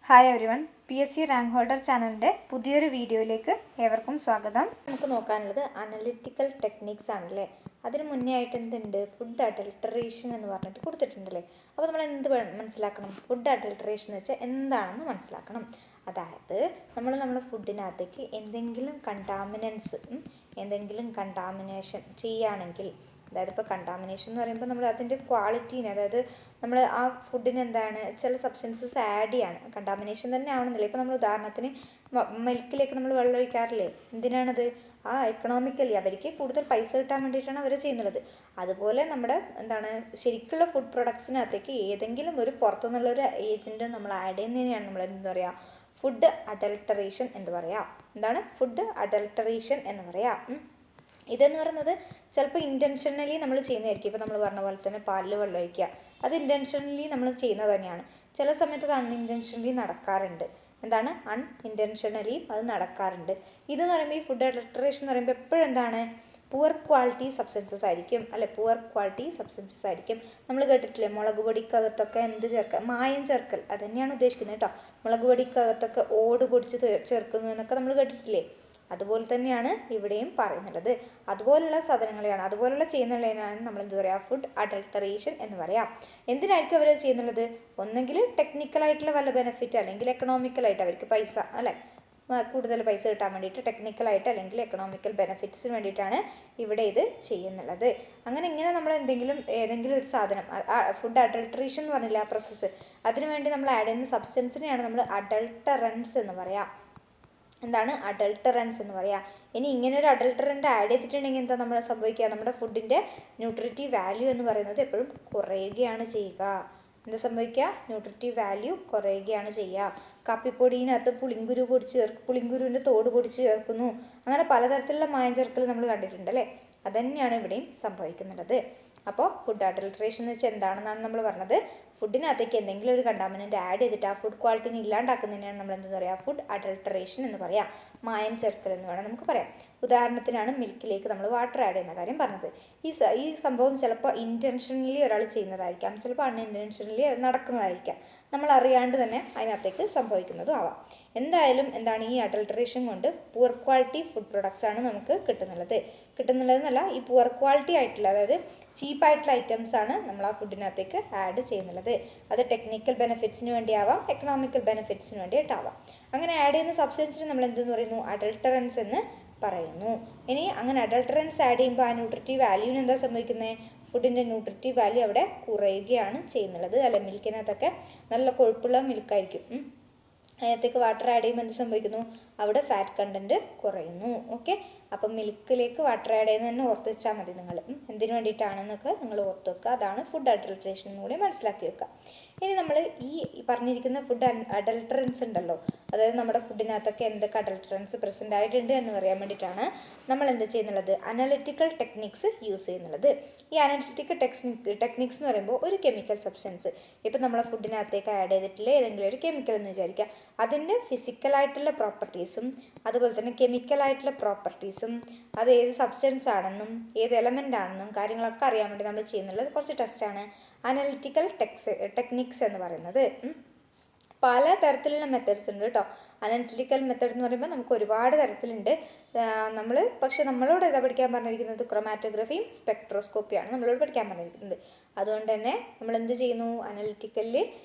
Hi everyone, PSC rank holder ചാനലിൻ്റെ പുതിയൊരു വീഡിയോയിലേക്ക് ഏവർക്കും സ്വാഗതം. നമുക്ക് നോക്കാനുള്ളത് അനലിറ്റിക്കൽ ടെക്നിക്സ് ആണല്ലേ. അതിന് മുന്നേ ആയിട്ട് എന്തുണ്ട്, ഫുഡ് അഡൾട്ടറേഷൻ എന്ന് പറഞ്ഞിട്ട് കൊടുത്തിട്ടുണ്ടല്ലേ. അപ്പോൾ നമ്മൾ എന്ത് മനസ്സിലാക്കണം? ഫുഡ് അഡൾട്ടറേഷൻ എന്ന് വെച്ചാൽ എന്താണെന്ന് മനസ്സിലാക്കണം. അതായത് നമ്മുടെ ഫുഡിനകത്തേക്ക് എന്തെങ്കിലും കണ്ടാമിനേഷൻ ചെയ്യുകയാണെങ്കിൽ, അതായത് ഇപ്പോൾ കണ്ടാമിനേഷൻ എന്ന് പറയുമ്പോൾ നമ്മൾ അതിൻ്റെ ക്വാളിറ്റീനെ, അതായത് നമ്മൾ ആ ഫുഡിന് എന്താണ് ചില സബ്സ്റ്റൻസസ് ആഡ് ചെയ്യാണ്. കണ്ടാമിനേഷൻ തന്നെ ആവണമെന്നില്ല. ഇപ്പോൾ നമ്മൾ ഉദാഹരണത്തിന് മിൽക്കിലേക്ക് നമ്മൾ വെള്ളം ഒഴിക്കാറില്ലേ, എന്തിനാണത്? ആ എക്കണോമിക്കലി അവർക്ക് കൂടുതൽ പൈസ കിട്ടാൻ വേണ്ടിയിട്ടാണ് അവർ ചെയ്യുന്നത്. അതുപോലെ നമ്മുടെ ശരിക്കുള്ള ഫുഡ് പ്രൊഡക്ട്സിനകത്തേക്ക് ഏതെങ്കിലും ഒരു പുറത്തുനിന്നുള്ളൊരു ഏജൻറ്റ് നമ്മൾ ആഡ് ചെയ്യുന്നതിനെയാണ് നമ്മൾ എന്താ പറയുക, ഫുഡ് അഡൾട്ടറേഷൻ എന്ന് പറയാം. എന്താണ് ഫുഡ് അഡൾട്ടറേഷൻ എന്ന് പറയാം. ഇതെന്ന് പറയുന്നത് ചിലപ്പോൾ ഇൻറ്റൻഷനലി നമ്മൾ ചെയ്യുന്നതായിരിക്കും. ഇപ്പോൾ നമ്മൾ പറഞ്ഞ പോലെ തന്നെ പാലിൽ വെള്ളം ഒഴിക്കുക, അത് ഇൻറ്റൻഷനലി നമ്മൾ ചെയ്യുന്നത് തന്നെയാണ്. ചില സമയത്ത് അത് അൺഇൻറ്റൻഷനലി നടക്കാറുണ്ട്. അൺഇൻറ്റൻഷനലി അത് നടക്കാറുണ്ട്. ഇതെന്ന് പറയുമ്പോൾ ഈ ഫുഡ് അഡൾട്ടറേഷൻ എന്ന് പറയുമ്പോൾ എപ്പോഴും എന്താണ്, പുവർ ക്വാളിറ്റി സബ്സ്റ്റൻസസ് ആയിരിക്കും അല്ലെ. പുവർ ക്വാളിറ്റി സബ്സ്റ്റൻസസ് ആയിരിക്കും. നമ്മൾ കേട്ടിട്ടില്ലേ, മുളക് പൊടിക്കകത്തൊക്കെ എന്ത് ചേർക്കുക, മായം ചേർക്കൽ, അത് തന്നെയാണ് ഉദ്ദേശിക്കുന്നത് കേട്ടോ. മുളക് പൊടിക്കകത്തൊക്കെ ഓട് പൊടിച്ച് ചേർക്കുന്നു എന്നൊക്കെ നമ്മൾ കേട്ടിട്ടില്ലേ. അതുപോലെ തന്നെയാണ് ഇവിടെയും പറയുന്നുള്ളത്. അതുപോലുള്ള സാധനങ്ങളെയാണ്, അതുപോലുള്ള ചെയ്യുന്നതിനാണ് നമ്മൾ എന്ത് പറയുക, ഫുഡ് അഡൾട്ടറേഷൻ എന്ന് പറയാം. എന്തിനായിരിക്കും അവർ ചെയ്യുന്നുള്ളത്? ഒന്നെങ്കിൽ ടെക്നിക്കലായിട്ടുള്ള വല്ല ബെനിഫിറ്റ്, അല്ലെങ്കിൽ എക്കണോമിക്കലായിട്ട് അവർക്ക് പൈസ അല്ലെ, കൂടുതൽ പൈസ കിട്ടാൻ വേണ്ടിയിട്ട് ടെക്നിക്കലായിട്ട് അല്ലെങ്കിൽ എക്കണോമിക്കൽ ബെനിഫിറ്റ്സിന് വേണ്ടിയിട്ടാണ് ഇവിടെ ഇത് ചെയ്യുന്നുള്ളത്. ഇങ്ങനെ നമ്മൾ ഏതെങ്കിലും ഒരു സാധനം, ഫുഡ് അഡൾട്ടറേഷൻ എന്ന് പറഞ്ഞില്ല ആ പ്രോസസ്സ്, അതിനുവേണ്ടി നമ്മൾ ആഡ് ചെയ്യുന്ന സബ്സ്റ്റൻസിനെയാണ് നമ്മൾ അഡൾട്ടറൻസ് എന്ന് പറയാം. എന്താണ് അഡൾട്ടറൻസ് എന്ന് പറയാം. ഇനി ഇങ്ങനെ ഒരു അഡൾട്ടറൻ്റ് ആഡ് ചെയ്തിട്ടുണ്ടെങ്കിൽ എന്താ നമ്മൾ സംഭവിക്കുക, നമ്മുടെ ഫുഡിൻ്റെ ന്യൂട്രിറ്റീവ് വാല്യൂ എന്ന് പറയുന്നത് എപ്പോഴും കുറയുകയാണ് ചെയ്യുക. എന്താ സംഭവിക്കുക? ന്യൂട്രിറ്റീവ് വാല്യൂ കുറയുകയാണ് ചെയ്യുക. കാപ്പിപ്പൊടിയിനകത്ത് പുളിങ്കുരുവിൻ്റെ തോട് പൊടിച്ച് ചേർക്കുന്നു, അങ്ങനെ പലതരത്തിലുള്ള മായം ചേർക്കൽ നമ്മൾ കണ്ടിട്ടുണ്ട് അല്ലേ. അതുതന്നെയാണ് ഇവിടെയും സംഭവിക്കുന്നത്. അപ്പോൾ ഫുഡ് അഡൾട്ടറേഷൻ എന്ന് വെച്ചാൽ എന്താണെന്നാണ് നമ്മൾ പറഞ്ഞത്. ഫുഡിനകത്തേക്ക് എന്തെങ്കിലും ഒരു കണ്ടാമിനൻ്റ് ആഡ് ചെയ്തിട്ട് ആ ഫുഡ് ക്വാളിറ്റിനെ ഇല്ലാണ്ടാക്കുന്നതിനാണ് നമ്മൾ എന്താ പറയുക, ഫുഡ് അഡൾട്ടറേഷൻ എന്ന് പറയാം. മായം ചേർക്കൽ എന്ന് വേണം നമുക്ക് പറയാം. ഉദാഹരണത്തിനാണ് മിൽക്കിലേക്ക് നമ്മൾ വാട്ടർ ആഡ് ചെയ്യുന്ന കാര്യം പറഞ്ഞത്. ഈ സംഭവം ചിലപ്പോൾ ഇൻറ്റൻഷനലി ഒരാൾ ചെയ്യുന്നതായിരിക്കാം, ചിലപ്പോൾ അൺഇൻറ്റൻഷനലി നടക്കുന്നതായിരിക്കാം. നമ്മൾ അറിയാണ്ട് തന്നെ അതിനകത്തേക്ക് സംഭവിക്കുന്നതും ആവാം. എന്തായാലും ഈ അഡൾട്ടറേഷൻ കൊണ്ട് പുവർ ക്വാളിറ്റി ഫുഡ് പ്രൊഡക്ട്സ് ആണ് നമുക്ക് കിട്ടുന്നുള്ളതെന്നല്ല, ഈ പുവർ ക്വാളിറ്റി ആയിട്ടുള്ള, അതായത് ചീപ്പായിട്ടുള്ള ഐറ്റംസ് ആണ് നമ്മൾ ആ ഫുഡിനകത്തേക്ക് ആഡ് ചെയ്യുന്നുള്ളത്. അത് ടെക്നിക്കൽ ബെനിഫിറ്റ്സിന് വേണ്ടിയാവാം, എക്കണോമിക്കൽ ബെനിഫിറ്റ്സിന് വേണ്ടിയിട്ടാവാം. അങ്ങനെ ആഡ് ചെയ്യുന്ന സബ്സ്റ്റൻസിന് നമ്മൾ എന്തെന്ന് പറയുന്നു, അഡൾട്ടറൻസ് എന്ന് പറയുന്നു. ഇനി അങ്ങനെ അഡൾട്ടറൻസ് ആഡ് ചെയ്യുമ്പോൾ ആ ന്യൂട്രിറ്റീവ് വാല്യൂവിന് എന്താ സംഭവിക്കുന്നത്, ഫുഡിൻ്റെ ന്യൂട്രിറ്റീവ് വാല്യൂ അവിടെ കുറയുകയാണ് ചെയ്യുന്നുള്ളത് അല്ലെ. മിൽക്കിനകത്തൊക്കെ നല്ല കൊഴുപ്പുള്ള മിൽക്കായിരിക്കും, അതിനകത്തേക്ക് വാട്ടർ ആഡ് ചെയ്യുമ്പോൾ എന്ത് സംഭവിക്കുന്നു, അവിടെ ഫാറ്റ് കണ്ടൻറ്റ് കുറയുന്നു. ഓക്കെ, അപ്പം മിൽക്കിലേക്ക് വാട്ടർ ആഡ് ചെയ്യുന്നത് തന്നെ ഓർത്ത് വെച്ചാൽ മതി നിങ്ങൾ. എന്തിനു വേണ്ടിയിട്ടാണെന്നൊക്കെ നിങ്ങൾ ഓർത്ത് വെക്കുക. അതാണ് ഫുഡ് അഡൾട്ടറേഷൻ കൂടി മനസ്സിലാക്കി വെക്കുക. ഇനി നമ്മൾ ഈ പറഞ്ഞിരിക്കുന്ന ഫുഡ് അഡൾട്ടറൻസ് ഉണ്ടല്ലോ, അതായത് നമ്മുടെ ഫുഡിനകത്തൊക്കെ എന്തൊക്കെ അഡൾട്ടറൻസ് പ്രസൻ്റ് ആയിട്ടുണ്ട് എന്ന് പറയാൻ വേണ്ടിയിട്ടാണ് നമ്മൾ എന്ത് ചെയ്യുന്നുള്ളത്, അനലിറ്റിക്കൽ ടെക്നിക്സ് യൂസ് ചെയ്യുന്നുള്ളത്. ഈ അനലിറ്റിക്കൽ ടെക്നിക്സ് എന്ന് പറയുമ്പോൾ ഒരു കെമിക്കൽ സബ്സ്റ്റൻസ്, ഇപ്പം നമ്മളെ ഫുഡിനകത്തേക്ക് ആഡ് ചെയ്തിട്ടുള്ള ഏതെങ്കിലും ഒരു കെമിക്കൽ എന്ന് വിചാരിക്കുക, അതിൻ്റെ ഫിസിക്കലായിട്ടുള്ള പ്രോപ്പർട്ടീസും അതുപോലെ തന്നെ കെമിക്കലായിട്ടുള്ള പ്രോപ്പർട്ടീസും, അത് ഏത് സബ്സ്റ്റൻസ് ആണെന്നും ഏത് എലമെൻ്റ് ആണെന്നും കാര്യങ്ങളൊക്കെ അറിയാൻ വേണ്ടി നമ്മൾ ചെയ്യുന്നുള്ളത് കുറച്ച് ടെസ്റ്റാണ് അനലിറ്റിക്കൽ ടെക്നിക്സ് എന്ന് പറയുന്നത്. പല തരത്തിലുള്ള മെത്തേഡ്സ് ഉണ്ട് കേട്ടോ. അനലിറ്റിക്കൽ മെത്തേഡ് എന്ന് പറയുമ്പോൾ നമുക്ക് ഒരുപാട് തരത്തിലുണ്ട്. പക്ഷെ നമ്മളോട് ഏതാ പഠിക്കാൻ പറഞ്ഞിരിക്കുന്നത്, ക്രൊമാറ്റോഗ്രഫിയും സ്പെക്ട്രോസ്കോപ്പിയാണ് നമ്മളോട് പഠിക്കാൻ പറഞ്ഞിരിക്കുന്നത്. അതുകൊണ്ട് തന്നെ നമ്മൾ എന്ത് ചെയ്യുന്നു, അനലിറ്റിക്കലിൽ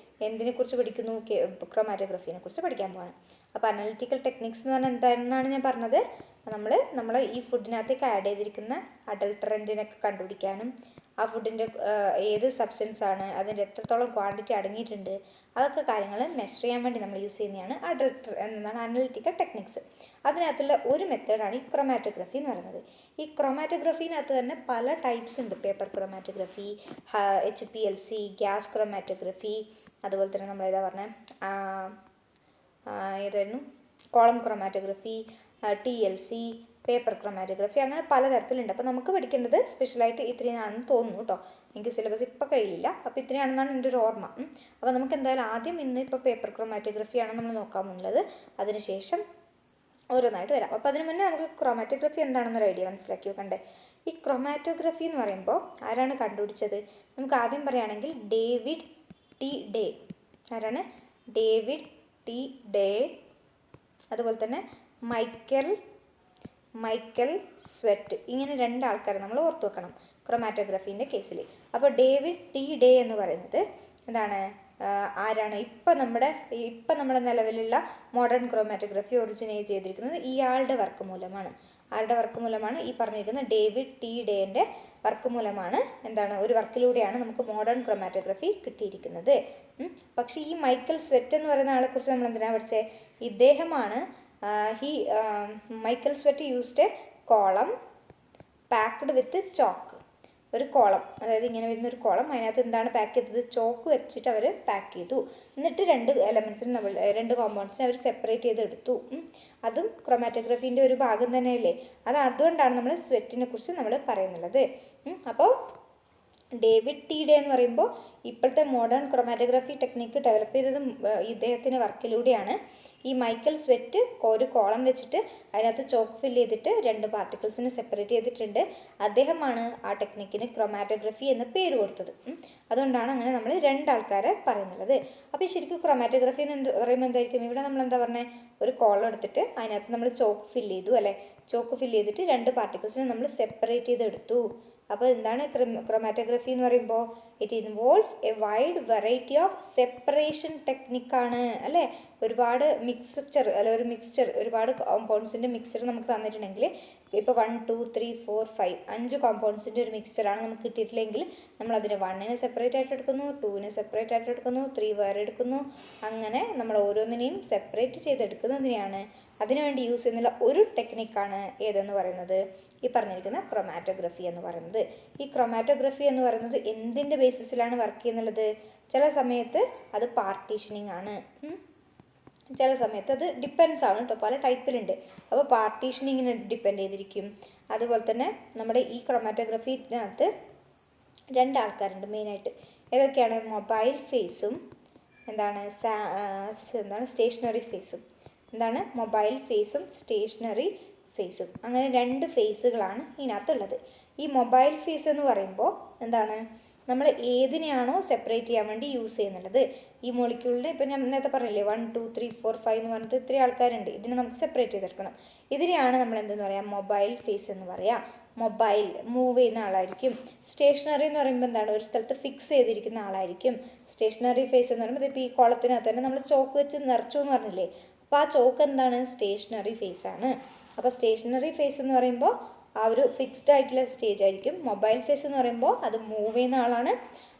എന്തിനെക്കുറിച്ച് പഠിക്കുന്നു, ക്രൊമാറ്റോഗ്രഫീനെ കുറിച്ച് പഠിക്കാൻ പോവാണ്. അപ്പോൾ അനലിറ്റിക്കൽ ടെക്നിക്സ് എന്ന് പറഞ്ഞാൽ എന്താണെന്നാണ് ഞാൻ പറഞ്ഞത്, നമ്മൾ ഈ ഫുഡിനകത്തേക്ക് ആഡ് ചെയ്തിരിക്കുന്ന അഡൾട്ടറൻറ്റിനൊക്കെ കണ്ടുപിടിക്കാനും ആ ഫുഡിൻ്റെ ഏത് സബ്സ്റ്റൻസ് ആണ്, അതിൻ്റെ എത്രത്തോളം ക്വാണ്ടിറ്റി അടങ്ങിയിട്ടുണ്ട്, അതൊക്കെ കാര്യങ്ങൾ മെഷർ ചെയ്യാൻ വേണ്ടി നമ്മൾ യൂസ് ചെയ്യുന്നതാണ് അനലിറ്റിക്കൽ ടെക്നിക്സ്. അതിനകത്തുള്ള ഒരു മെത്തേഡാണ് ഈ ക്രൊമാറ്റോഗ്രഫി എന്ന് പറയുന്നത്. ഈ ക്രൊമാറ്റോഗ്രഫീനകത്ത് തന്നെ പല ടൈപ്സ് ഉണ്ട്. Paper chromatography, HPLC, gas chromatography, അതുപോലെ തന്നെ നമ്മൾ ഏതായിരുന്നു column chromatography, TLC, paper chromatography, അങ്ങനെ പലതരത്തിലുണ്ട്. അപ്പോൾ നമുക്ക് പഠിക്കേണ്ടത് സ്പെഷ്യലായിട്ട് ഇത്രയാണെന്ന് തോന്നുന്നു കേട്ടോ. എനിക്ക് സിലബസ് ഇപ്പോൾ കഴിയില്ല, അപ്പോൾ ഇത്രയാണെന്നാണ് എൻ്റെ ഒരു ഓർമ്മ. അപ്പോൾ നമുക്ക് എന്തായാലും ആദ്യം ഇപ്പോൾ പേപ്പർ ക്രൊമാറ്റോഗ്രഫിയാണ് നമ്മൾ നോക്കാൻ പോകുന്നത്. അതിനുശേഷം ഓരോന്നായിട്ട് വരാം. അപ്പോൾ അതിന് മുന്നേ നമുക്ക് ക്രൊമാറ്റോഗ്രഫി എന്താണെന്നൊരു ഐഡിയ മനസ്സിലാക്കി വെക്കണ്ടേ. ഈ ക്രൊമാറ്റോഗ്രഫി എന്ന് പറയുമ്പോൾ ആരാണ് കണ്ടുപിടിച്ചത്, നമുക്ക് ആദ്യം പറയുകയാണെങ്കിൽ ഡേവിഡ് T. ഡേ. ആരാണ്? ഡേവിഡ് ടി ഡേ, അതുപോലെ തന്നെ മൈക്കൽ സ്വെറ്റ്. ഇങ്ങനെ രണ്ടാൾക്കാരെ നമ്മൾ ഓർത്ത് വെക്കണം ക്രൊമാറ്റോഗ്രഫീൻ്റെ കേസിൽ. അപ്പോൾ ഡേവിഡ് ടി ഡേ എന്ന് പറയുന്നത് എന്താണ്, ആരാണ്, ഇപ്പം നമ്മുടെ നിലവിലുള്ള മോഡേൺ ക്രൊമാറ്റോഗ്രഫി ഒറിജിനേറ്റ് ചെയ്തിരിക്കുന്നത് ഇയാളുടെ വർക്ക് മൂലമാണ്. ആരുടെ വർക്ക് മൂലമാണ്? ഈ പറഞ്ഞിരിക്കുന്ന ഡേവിഡ് ടി ഡേൻ്റെ വർക്ക് മൂലമാണ്. എന്താണ്, ഒരു വർക്കിലൂടെയാണ് നമുക്ക് മോഡേൺ ക്രൊമാറ്റോഗ്രഫി കിട്ടിയിരിക്കുന്നത്. പക്ഷേ ഈ മൈക്കൽ സ്വെറ്റ് എന്ന് പറയുന്ന ആളെക്കുറിച്ച് നമ്മൾ എന്തിനാണ് പഠിച്ചത്? ഇദ്ദേഹമാണ് Michael Tswett used a column packed with chalk. ഒരു കോളം, അതായത് ഇങ്ങനെ വരുന്ന ഒരു കോളം, അതിനകത്ത് എന്താണ് പാക്ക് ചെയ്തത്? ചോക്ക് വെച്ചിട്ട് അവർ പാക്ക് ചെയ്തു. എന്നിട്ട് രണ്ട് കോമ്പൗണ്ട്സിനെ അവർ സെപ്പറേറ്റ് ചെയ്ത് എടുത്തു. അതും ക്രൊമാറ്റോഗ്രഫീൻ്റെ ഒരു ഭാഗം തന്നെയല്ലേ. അതുകൊണ്ടാണ് നമ്മൾ സ്വെറ്റിനെ കുറിച്ച് നമ്മൾ പറയുന്നുള്ളത്. അപ്പോൾ ഡേവിഡ് ടി ഡേ എന്ന് പറയുമ്പോൾ ഇപ്പോഴത്തെ മോഡേൺ ക്രൊമാറ്റോഗ്രഫി ടെക്നിക്ക് ഡെവലപ്പ് ചെയ്തത് ഇദ്ദേഹത്തിൻ്റെ വർക്കിലൂടെയാണ്. ഈ മൈക്കൽ സ്വെറ്റ് ഒരു കോളം വെച്ചിട്ട് അതിനകത്ത് ചോക്ക് ഫില്ല് ചെയ്തിട്ട് രണ്ട് പാർട്ടിക്കിൾസിനെ സെപ്പറേറ്റ് ചെയ്തിട്ടുണ്ട്. അദ്ദേഹമാണ് ആ ടെക്നിക്കിന് ക്രൊമാറ്റോഗ്രഫി എന്ന പേര് കൊടുത്തത്. അതുകൊണ്ടാണ് അങ്ങനെ നമ്മൾ രണ്ടാൾക്കാരെ പറയുന്നുള്ളത്. അപ്പോൾ ശരിക്കും ക്രൊമാറ്റോഗ്രഫി എന്ന് പറയുമ്പോൾ എന്തായിരിക്കും? ഇവിടെ നമ്മൾ എന്താ പറഞ്ഞത്? ഒരു കോളം എടുത്തിട്ട് അതിനകത്ത് നമ്മൾ ചോക്ക് ഫില്ല് ചെയ്തു അല്ലേ. ചോക്ക് ഫില്ല് ചെയ്തിട്ട് രണ്ട് പാർട്ടിക്കിൾസിനെ നമ്മൾ സെപ്പറേറ്റ് ചെയ്തെടുത്തു. അപ്പോൾ എന്താണ് ക്രൊമാറ്റോഗ്രഫി എന്ന് പറയുമ്പോൾ? It involves a wide variety of separation ടെക്നിക്കാണ് അല്ലേ. ഒരുപാട് ഒരുപാട് കോമ്പൗണ്ട്സിൻ്റെ മിക്സ്ചർ നമുക്ക് തന്നിട്ടുണ്ടെങ്കിൽ, ഇപ്പോൾ 1 2 3 4 5 5 കോമ്പൗണ്ട്സിൻ്റെ ഒരു മിക്സ്ചറാണ് നമുക്ക് കിട്ടിയിട്ടില്ലെങ്കിൽ നമ്മൾ അതിനെ 1നെ സെപ്പറേറ്റ് ആയിട്ട് എടുക്കുന്നു, 2നെ സെപ്പറേറ്റ് ആയിട്ട് എടുക്കുന്നു, 3 വേറെ എടുക്കുന്നു. അങ്ങനെ നമ്മൾ ഓരോന്നിനെയും സെപ്പറേറ്റ് ചെയ്തെടുക്കുന്നതിനെയാണ് അതിനുവേണ്ടി യൂസ് ചെയ്യുന്ന ഒരു ടെക്നിക്കാണ് ഏതെന്ന് പറയുന്നത്? ഈ പറഞ്ഞിരിക്കുന്ന ക്രൊമാറ്റോഗ്രഫി എന്ന് പറയുന്നത്. ഈ ക്രൊമാറ്റോഗ്രഫി എന്ന് പറയുന്നത് എന്തിൻ്റെ ബേസിസിലാണ് വർക്ക് ചെയ്യുന്നുള്ളത്? ചില സമയത്ത് അത് പാർട്ടീഷനിങ് ആണ്, ചില സമയത്ത് അത് ഡിപ്പെൻസ് ആണ് കേട്ടോ. പല ടൈപ്പിലുണ്ട്. അപ്പോൾ പാർട്ടീഷനിങ്ങിന് ഡിപ്പെൻഡ് ചെയ്തിരിക്കും. അതുപോലെ തന്നെ നമ്മുടെ ഈ ക്രൊമാറ്റോഗ്രഫിനകത്ത് രണ്ടാൾക്കാരുണ്ട് മെയിനായിട്ട്. ഏതൊക്കെയാണ്? മൊബൈൽ ഫേസും എന്താണ് സ്റ്റേഷനറി ഫേസും. മൊബൈൽ ഫേസും സ്റ്റേഷനറി ഫേസും. അങ്ങനെ രണ്ട് ഫേസുകളാണ് ഇതിനകത്തുള്ളത്. ഈ മൊബൈൽ ഫേസ് എന്ന് പറയുമ്പോൾ എന്താണ്, നമ്മൾ ഏതിനെയാണോ സെപ്പറേറ്റ് ചെയ്യാൻ വേണ്ടി യൂസ് ചെയ്യുന്നുള്ളത്. ഈ മോളിക്യൂളിനെ ഇപ്പം ഞാൻ നേരത്തെ പറഞ്ഞില്ലേ 1 2 3 4 5 എന്ന് പറഞ്ഞിട്ട് 3 ആൾക്കാരുണ്ട്. ഇതിനെ നമുക്ക് സെപ്പറേറ്റ് ചെയ്തെടുക്കണം. ഇതിനെയാണ് നമ്മൾ എന്തെന്ന് പറയാം? മൊബൈൽ ഫേസ് എന്ന് പറയാം. മൊബൈൽ മൂവ് ചെയ്യുന്ന ആളായിരിക്കും. സ്റ്റേഷനറി എന്ന് പറയുമ്പോൾ എന്താണ്? ഒരു സ്ഥലത്ത് ഫിക്സ് ചെയ്തിരിക്കുന്ന ആളായിരിക്കും. സ്റ്റേഷനറി ഫേസ് എന്ന് പറയുമ്പോൾ ഇപ്പോൾ ഈ കോളത്തിനകത്ത് തന്നെ നമ്മൾ ചോക്ക് വെച്ച് നിറച്ചു എന്ന് പറഞ്ഞില്ലേ. അപ്പോൾ ആ ചോക്ക് എന്താണ്? സ്റ്റേഷനറി ഫേസ് ആണ്. അപ്പോൾ സ്റ്റേഷനറി ഫേസ് എന്ന് പറയുമ്പോൾ ആ ഒരു ഫിക്സ്ഡ് ആയിട്ടുള്ള സ്റ്റേജ് ആയിരിക്കും. മൊബൈൽ ഫേസ് എന്ന് പറയുമ്പോൾ അത് മൂവ് ചെയ്യുന്ന ആളാണ്.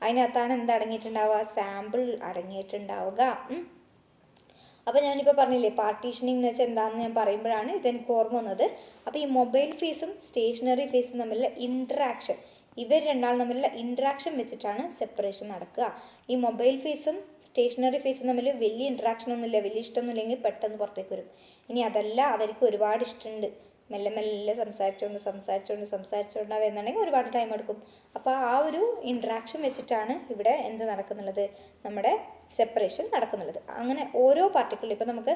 അതിനകത്താണ് അടങ്ങിയിട്ടുണ്ടാവുക? സാമ്പിൾ അടങ്ങിയിട്ടുണ്ടാവുക. അപ്പോൾ ഞാനിപ്പോൾ പറഞ്ഞില്ലേ പാർട്ടീഷനിങ് എന്ന് വെച്ചാൽ എന്താണെന്ന് ഞാൻ പറയുമ്പോഴാണ് ഇതെനിക്ക് ഓർമ്മ വന്നത്. അപ്പോൾ ഈ മൊബൈൽ ഫേസും സ്റ്റേഷനറി ഫേസും തമ്മിലുള്ള ഇൻട്രാക്ഷൻ, ഇവർ രണ്ടാളും തമ്മിലുള്ള ഇൻട്രാക്ഷൻ വെച്ചിട്ടാണ് സെപ്പറേഷൻ നടക്കുക. ഈ മൊബൈൽ ഫേസും സ്റ്റേഷനറി ഫേസും തമ്മിൽ വലിയ ഇൻട്രാക്ഷൻ ഒന്നുമില്ല, വലിയ ഇഷ്ടമൊന്നുമില്ലെങ്കിൽ പെട്ടെന്ന് പുറത്തേക്ക് വരും. ഇനി അതല്ല, അവർക്ക് ഒരുപാട് ഇഷ്ടമുണ്ട്, മെല്ലെ മെല്ലെ സംസാരിച്ചുകൊണ്ട് വരുന്നുണ്ടെങ്കിൽ ഒരുപാട് ടൈം എടുക്കും. അപ്പോൾ ആ ഒരു ഇൻട്രാക്ഷൻ വെച്ചിട്ടാണ് ഇവിടെ എന്ത് നടക്കുന്നുള്ളത്? നമ്മുടെ സെപ്പറേഷൻ നടക്കുന്നുള്ളത്. അങ്ങനെ ഓരോ പാർട്ടിക്കിൾ, ഇപ്പോൾ നമുക്ക്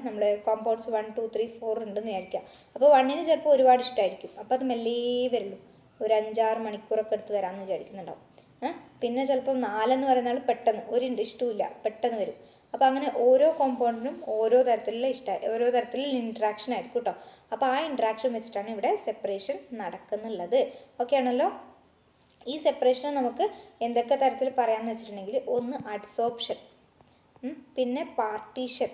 നമ്മൾ കോമ്പൗണ്ട്സ് 1 2 3 4 ഉണ്ടെന്ന് വിചാരിക്കാം. അപ്പോൾ 1ന് ചിലപ്പോൾ ഒരുപാട് ഇഷ്ടമായിരിക്കും. അപ്പോൾ അത് മെല്ലേ വരുള്ളൂ, ഒരു 5-6 മണിക്കൂറൊക്കെ എടുത്ത് വരാമെന്ന് വിചാരിക്കുന്നുണ്ടാവും. പിന്നെ ചിലപ്പോൾ 4 എന്ന് പറയുന്ന ആൾ പെട്ടെന്ന് ഒരു ഇഷ്ടമില്ല, പെട്ടെന്ന് വരും. അപ്പോൾ അങ്ങനെ ഓരോ കോമ്പൗണ്ടിനും ഓരോ തരത്തിലുള്ള ഇൻട്രാക്ഷൻ ആയിരിക്കും കേട്ടോ. അപ്പോൾ ആ ഇൻട്രാക്ഷൻ വെച്ചിട്ടാണ് ഇവിടെ സെപ്പറേഷൻ നടക്കുന്നുള്ളത്. ഓക്കെ ആണല്ലോ. ഈ സെപ്പറേഷനെ നമുക്ക് എന്തൊക്കെ തരത്തിൽ പറയാമെന്ന് വെച്ചിട്ടുണ്ടെങ്കിൽ, ഒന്ന് അഡ്സോർപ്ഷൻ, പിന്നെ പാർട്ടീഷൻ,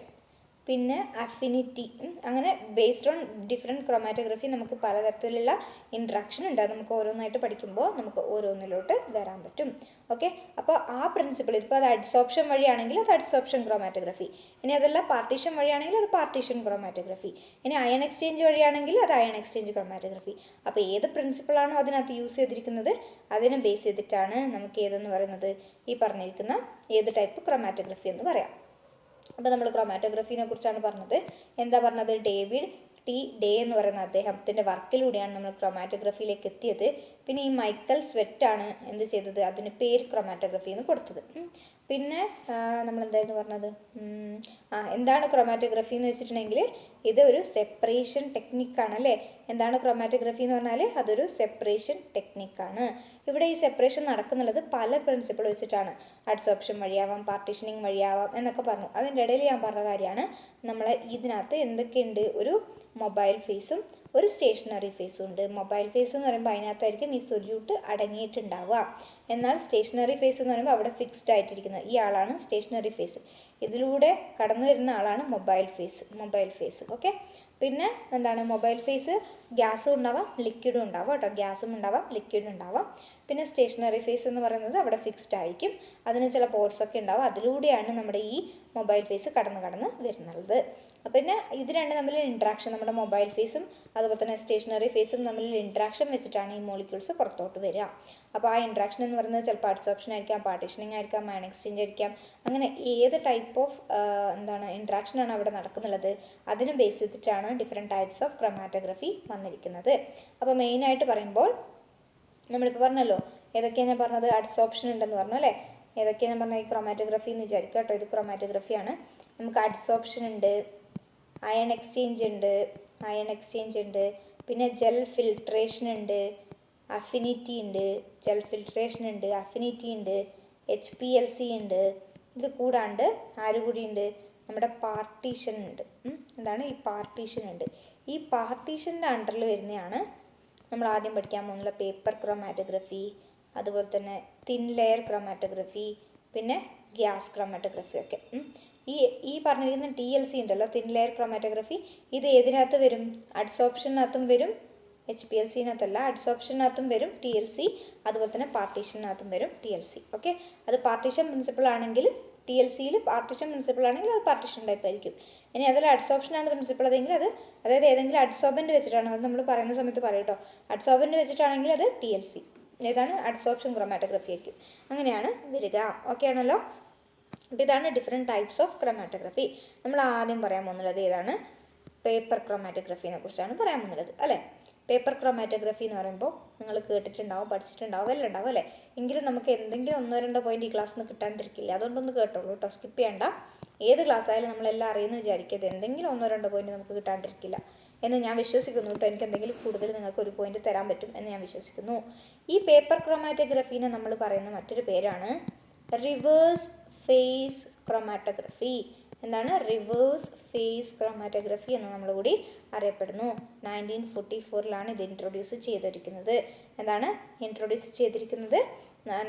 പിന്നെ അഫിനിറ്റി. അങ്ങനെ ബേസ്ഡ് ഓൺ ഡിഫറെൻറ്റ് ക്രൊമാറ്റോഗ്രഫി നമുക്ക് പലതരത്തിലുള്ള ഇൻട്രാക്ഷൻ ഉണ്ട്. അത് നമുക്ക് ഓരോന്നായിട്ട് പഠിക്കുമ്പോൾ നമുക്ക് ഓരോന്നിലോട്ട് വരാൻ പറ്റും. ഓക്കെ. അപ്പോൾ ആ പ്രിൻസിപ്പിൾ, ഇപ്പോൾ അത് അഡ്സോർപ്ഷൻ വഴിയാണെങ്കിൽ അത് അഡ്സോർപ്ഷൻ ക്രൊമാറ്റോഗ്രഫി, ഇനി അതല്ല പാർട്ടീഷൻ വഴിയാണെങ്കിൽ അത് പാർട്ടീഷൻ ക്രൊമാറ്റോഗ്രഫി, ഇനി അയൺ എക്സ്ചേഞ്ച് വഴിയാണെങ്കിൽ അത് അയൺ എക്സ്ചേഞ്ച് ക്രൊമാറ്റോഗ്രഫി. അപ്പോൾ ഏത് പ്രിൻസിപ്പിളാണോ അതിനകത്ത് യൂസ് ചെയ്തിരിക്കുന്നത് അതിനെ ബേസ് ചെയ്തിട്ടാണ് നമുക്ക് ഏതെന്ന് പറയുന്നത്, ഈ പറഞ്ഞിരിക്കുന്ന ഏത് ടൈപ്പ് ക്രൊമാറ്റോഗ്രഫി എന്ന് പറയാം. അപ്പോൾ നമ്മൾ ക്രൊമാറ്റോഗ്രഫീനെ കുറിച്ചാണ് പറഞ്ഞത്. എന്താ പറഞ്ഞത്? ഡേവിഡ് ടി ഡേ എന്ന് പറയുന്ന അദ്ദേഹത്തിൻ്റെ വർക്കിലൂടെയാണ് നമ്മൾ ക്രൊമാറ്റോഗ്രഫിയിലേക്ക് എത്തിയത്. പിന്നെ ഈ മൈക്കൽ സ്വെറ്റ് ആണ് എന്ത് ചെയ്തത്? അതിന് പേര് ക്രൊമാറ്റോഗ്രഫി എന്ന് കൊടുത്തത്. പിന്നെ നമ്മളെന്തായിരുന്നു പറഞ്ഞത്, എന്താണ് ക്രൊമാറ്റോഗ്രഫി എന്ന് വെച്ചിട്ടുണ്ടെങ്കിൽ ഇത് ഒരു സെപ്പറേഷൻ ടെക്നിക്കാണ് അല്ലേ. എന്താണ് ക്രൊമാറ്റോഗ്രഫി എന്ന് പറഞ്ഞാൽ അതൊരു സെപ്പറേഷൻ ടെക്നിക്കാണ്. ഇവിടെ ഈ സെപ്പറേഷൻ നടക്കുന്നുള്ളത് പല പ്രിൻസിപ്പിൾ വെച്ചിട്ടാണ്. അഡ്സോപ്ഷൻ വഴിയാവാം, പാർട്ടീഷനിങ് വഴിയാവാം എന്നൊക്കെ പറഞ്ഞു. അതിൻ്റെ ഇടയിൽ ഞാൻ പറഞ്ഞ കാര്യമാണ് നമ്മൾ ഇതിനകത്ത് എന്തൊക്കെയുണ്ട്, ഒരു മൊബൈൽ ഫേസും ഒരു സ്റ്റേഷനറി ഫേസും ഉണ്ട്. മൊബൈൽ ഫേസ് എന്ന് പറയുമ്പോൾ അതിനകത്തായിരിക്കും ഈ സൊല്യൂട്ട് അടങ്ങിയിട്ടുണ്ടാവുക. എന്നാൽ സ്റ്റേഷനറി ഫേസ് എന്ന് പറയുമ്പോൾ അവിടെ ഫിക്സ്ഡ് ആയിട്ടിരിക്കുന്നത് ഈ ആളാണ് സ്റ്റേഷനറി ഫേസ്. ഇതിലൂടെ കടന്നു വരുന്ന ആളാണ് മൊബൈൽ ഫേസ്. ഓക്കെ. പിന്നെ എന്താണ്, മൊബൈൽ ഫേസ് ഗ്യാസും ഉണ്ടാവാം ലിക്വിഡും ഉണ്ടാവാം കേട്ടോ. ഗ്യാസും ഉണ്ടാവാം ലിക്വിഡും ഉണ്ടാവാം. പിന്നെ സ്റ്റേഷനറി ഫേസ് എന്ന് പറയുന്നത് അവിടെ ഫിക്സ്ഡ് ആയിരിക്കും, അതിന് ചില പോർട്സൊക്കെ ഉണ്ടാവും, അതിലൂടെയാണ് നമ്മുടെ ഈ മൊബൈൽ ഫേസ് കടന്ന് വരുന്നത്. പിന്നെ ഇത് രണ്ടും തമ്മിൽ ഇൻട്രാക്ഷൻ, നമ്മുടെ മൊബൈൽ ഫേസും അതുപോലെ തന്നെ സ്റ്റേഷനറി ഫേസും തമ്മിൽ ഇൻട്രാക്ഷൻ വെച്ചിട്ടാണ് ഈ മോളിക്യൂൾസ് പുറത്തോട്ട് വരിക. അപ്പോൾ ആ ഇൻട്രാക്ഷൻ എന്ന് പറയുന്നത് ചിലപ്പോൾ അഡ്സോപ്ഷൻ ആയിരിക്കാം, പാർട്ടീഷനിങ് ആയിരിക്കാം, അയൺ എക്സ്ചേഞ്ച് ആയിരിക്കാം. അങ്ങനെ ഏത് ടൈപ്പ് ഓഫ് ഇൻട്രാക്ഷനാണ് അവിടെ നടക്കുന്നുള്ളത് അതിന് ബേസ് ചെയ്തിട്ടാണ് ഡിഫറെൻറ്റ് ടൈപ്സ് ഓഫ് ക്രൊമാറ്റോഗ്രഫി വന്നിരിക്കുന്നത്. അപ്പോൾ മെയിനായിട്ട് പറയുമ്പോൾ നമ്മളിപ്പോൾ പറഞ്ഞല്ലോ ഏതൊക്കെയാണ് ഞാൻ പറഞ്ഞത്, അഡ്സോപ്ഷൻ ഉണ്ടെന്ന് പറഞ്ഞു അല്ലേ. ഏതൊക്കെയാണ് ഞാൻ പറഞ്ഞത്, ഈ ക്രൊമാറ്റോഗ്രഫി എന്ന് വിചാരിക്കുക കേട്ടോ, ഇത് ക്രൊമാറ്റോഗ്രഫിയാണ്. നമുക്ക് അഡ്സോപ്ഷൻ ഉണ്ട്, അയൺ എക്സ്ചേഞ്ച് ഉണ്ട്, പിന്നെ ജെൽ ഫിൽട്രേഷൻ ഉണ്ട്, അഫിനിറ്റി ഉണ്ട്, HPLC ഉണ്ട്. ഇത് കൂടാണ്ട് ആര് കൂടിയുണ്ട്, നമ്മുടെ പാർട്ടീഷൻ ഉണ്ട്. എന്താണ് ഈ പാർട്ടീഷൻ ഉണ്ട്. ഈ പാർട്ടീഷൻ്റെ അണ്ടറിൽ വരുന്നതാണ് നമ്മൾ ആദ്യം പഠിക്കാൻ പോകുന്നുള്ള പേപ്പർ ക്രൊമാറ്റോഗ്രഫി, അതുപോലെ തന്നെ തിൻ ലെയർ ക്രൊമാറ്റോഗ്രഫി, പിന്നെ ഗ്യാസ് ക്രൊമാറ്റോഗ്രഫി ഒക്കെ. ഈ പറഞ്ഞിരിക്കുന്ന TLC ഉണ്ടല്ലോ, തിൻ ലെയർ ക്രൊമാറ്റോഗ്രഫി, ഇത് ഏതിനകത്ത് വരും, അഡ്സോപ്ഷനകത്തും വരും, HPLCനകത്തല്ല അഡ്സോപ്ഷനകത്തും വരും TLC, അതുപോലെ തന്നെ പാർട്ടീഷനകത്തും വരും TLC. ഓക്കെ. അത് പാർട്ടീഷൻ പ്രിൻസിപ്പിൾ ആണെങ്കിൽ TLCയിൽ പാർട്ടീഷൻ പ്രിൻസിപ്പിൾ ആണെങ്കിൽ അത് പാർട്ടീഷൻ ടൈപ്പ് ആയിരിക്കും. ഇനി അതിൽ അഡ്സോപ്ഷനാണ് പ്രിൻസിപ്പിൾ അതെങ്കിൽ അത് അതായത് ഏതെങ്കിലും അഡ്സോർബൻ്റ് വെച്ചിട്ടാണ്, അത് നമ്മൾ പറയുന്ന സമയത്ത് പറയും കേട്ടോ, അഡ്സോർബൻ്റ് വെച്ചിട്ടാണെങ്കിൽ അത് TLC, ഏതാണ് അഡ്സോപ്ഷൻ ക്രൊമാറ്റോഗ്രഫി ആയിരിക്കും. അങ്ങനെയാണ് വരിക. ഓക്കെ ആണല്ലോ. അപ്പോൾ ഇതാണ് ഡിഫറെൻറ്റ് ടൈപ്സ് ഓഫ് ക്രൊമാറ്റോഗ്രഫി. നമ്മൾ ആദ്യം പറയാൻ പോകുന്നത് ഏതാണ്, പേപ്പർ ക്രൊമാറ്റോഗ്രഫീനെ കുറിച്ചാണ് പറയാൻ പോകുന്നത് അല്ലേ. പേപ്പർ ക്രൊമാറ്റോഗ്രഫി എന്ന് പറയുമ്പോൾ നിങ്ങൾ കേട്ടിട്ടുണ്ടാവും, പഠിച്ചിട്ടുണ്ടാവും, എല്ലാം ഉണ്ടാവും അല്ലേ. എങ്കിലും നമുക്ക് എന്തെങ്കിലും 1-2 പോയിന്റ് ഈ ക്ലാസ്സിൽ നിന്ന് കിട്ടാണ്ടിരിക്കില്ല, അതുകൊണ്ടൊന്ന് കേട്ടോളൂ കേട്ടോ, സ്കിപ്പ് ചെയ്യണ്ട. ഏത് ക്ലാസ് ആയാലും നമ്മളെല്ലാം അറിയുമെന്ന് വിചാരിക്കരുത്, എന്തെങ്കിലും 1-2 പോയിന്റ് നമുക്ക് കിട്ടാണ്ടിരിക്കില്ല എന്ന് ഞാൻ വിശ്വസിക്കുന്നു കേട്ടോ. എനിക്ക് എന്തെങ്കിലും കൂടുതൽ നിങ്ങൾക്ക് ഒരു പോയിന്റ് തരാൻ പറ്റും എന്ന് ഞാൻ വിശ്വസിക്കുന്നു. ഈ പേപ്പർ ക്രൊമാറ്റോഗ്രഫീനെ നമ്മൾ പറയുന്ന മറ്റൊരു പേരാണ് റിവേഴ്സ് ഫേസ് ക്രൊമാറ്റോഗ്രഫി. എന്താണ് റിവേഴ്സ് ഫേസ് ക്രൊമാറ്റോഗ്രഫി എന്ന് നമ്മൾ കൂടി അറിയപ്പെടുന്നു. 1944 ഇത് ഇൻട്രൊഡ്യൂസ് ചെയ്തിരിക്കുന്നത്. എന്താണ് ഇൻട്രൊഡ്യൂസ് ചെയ്തിരിക്കുന്നത്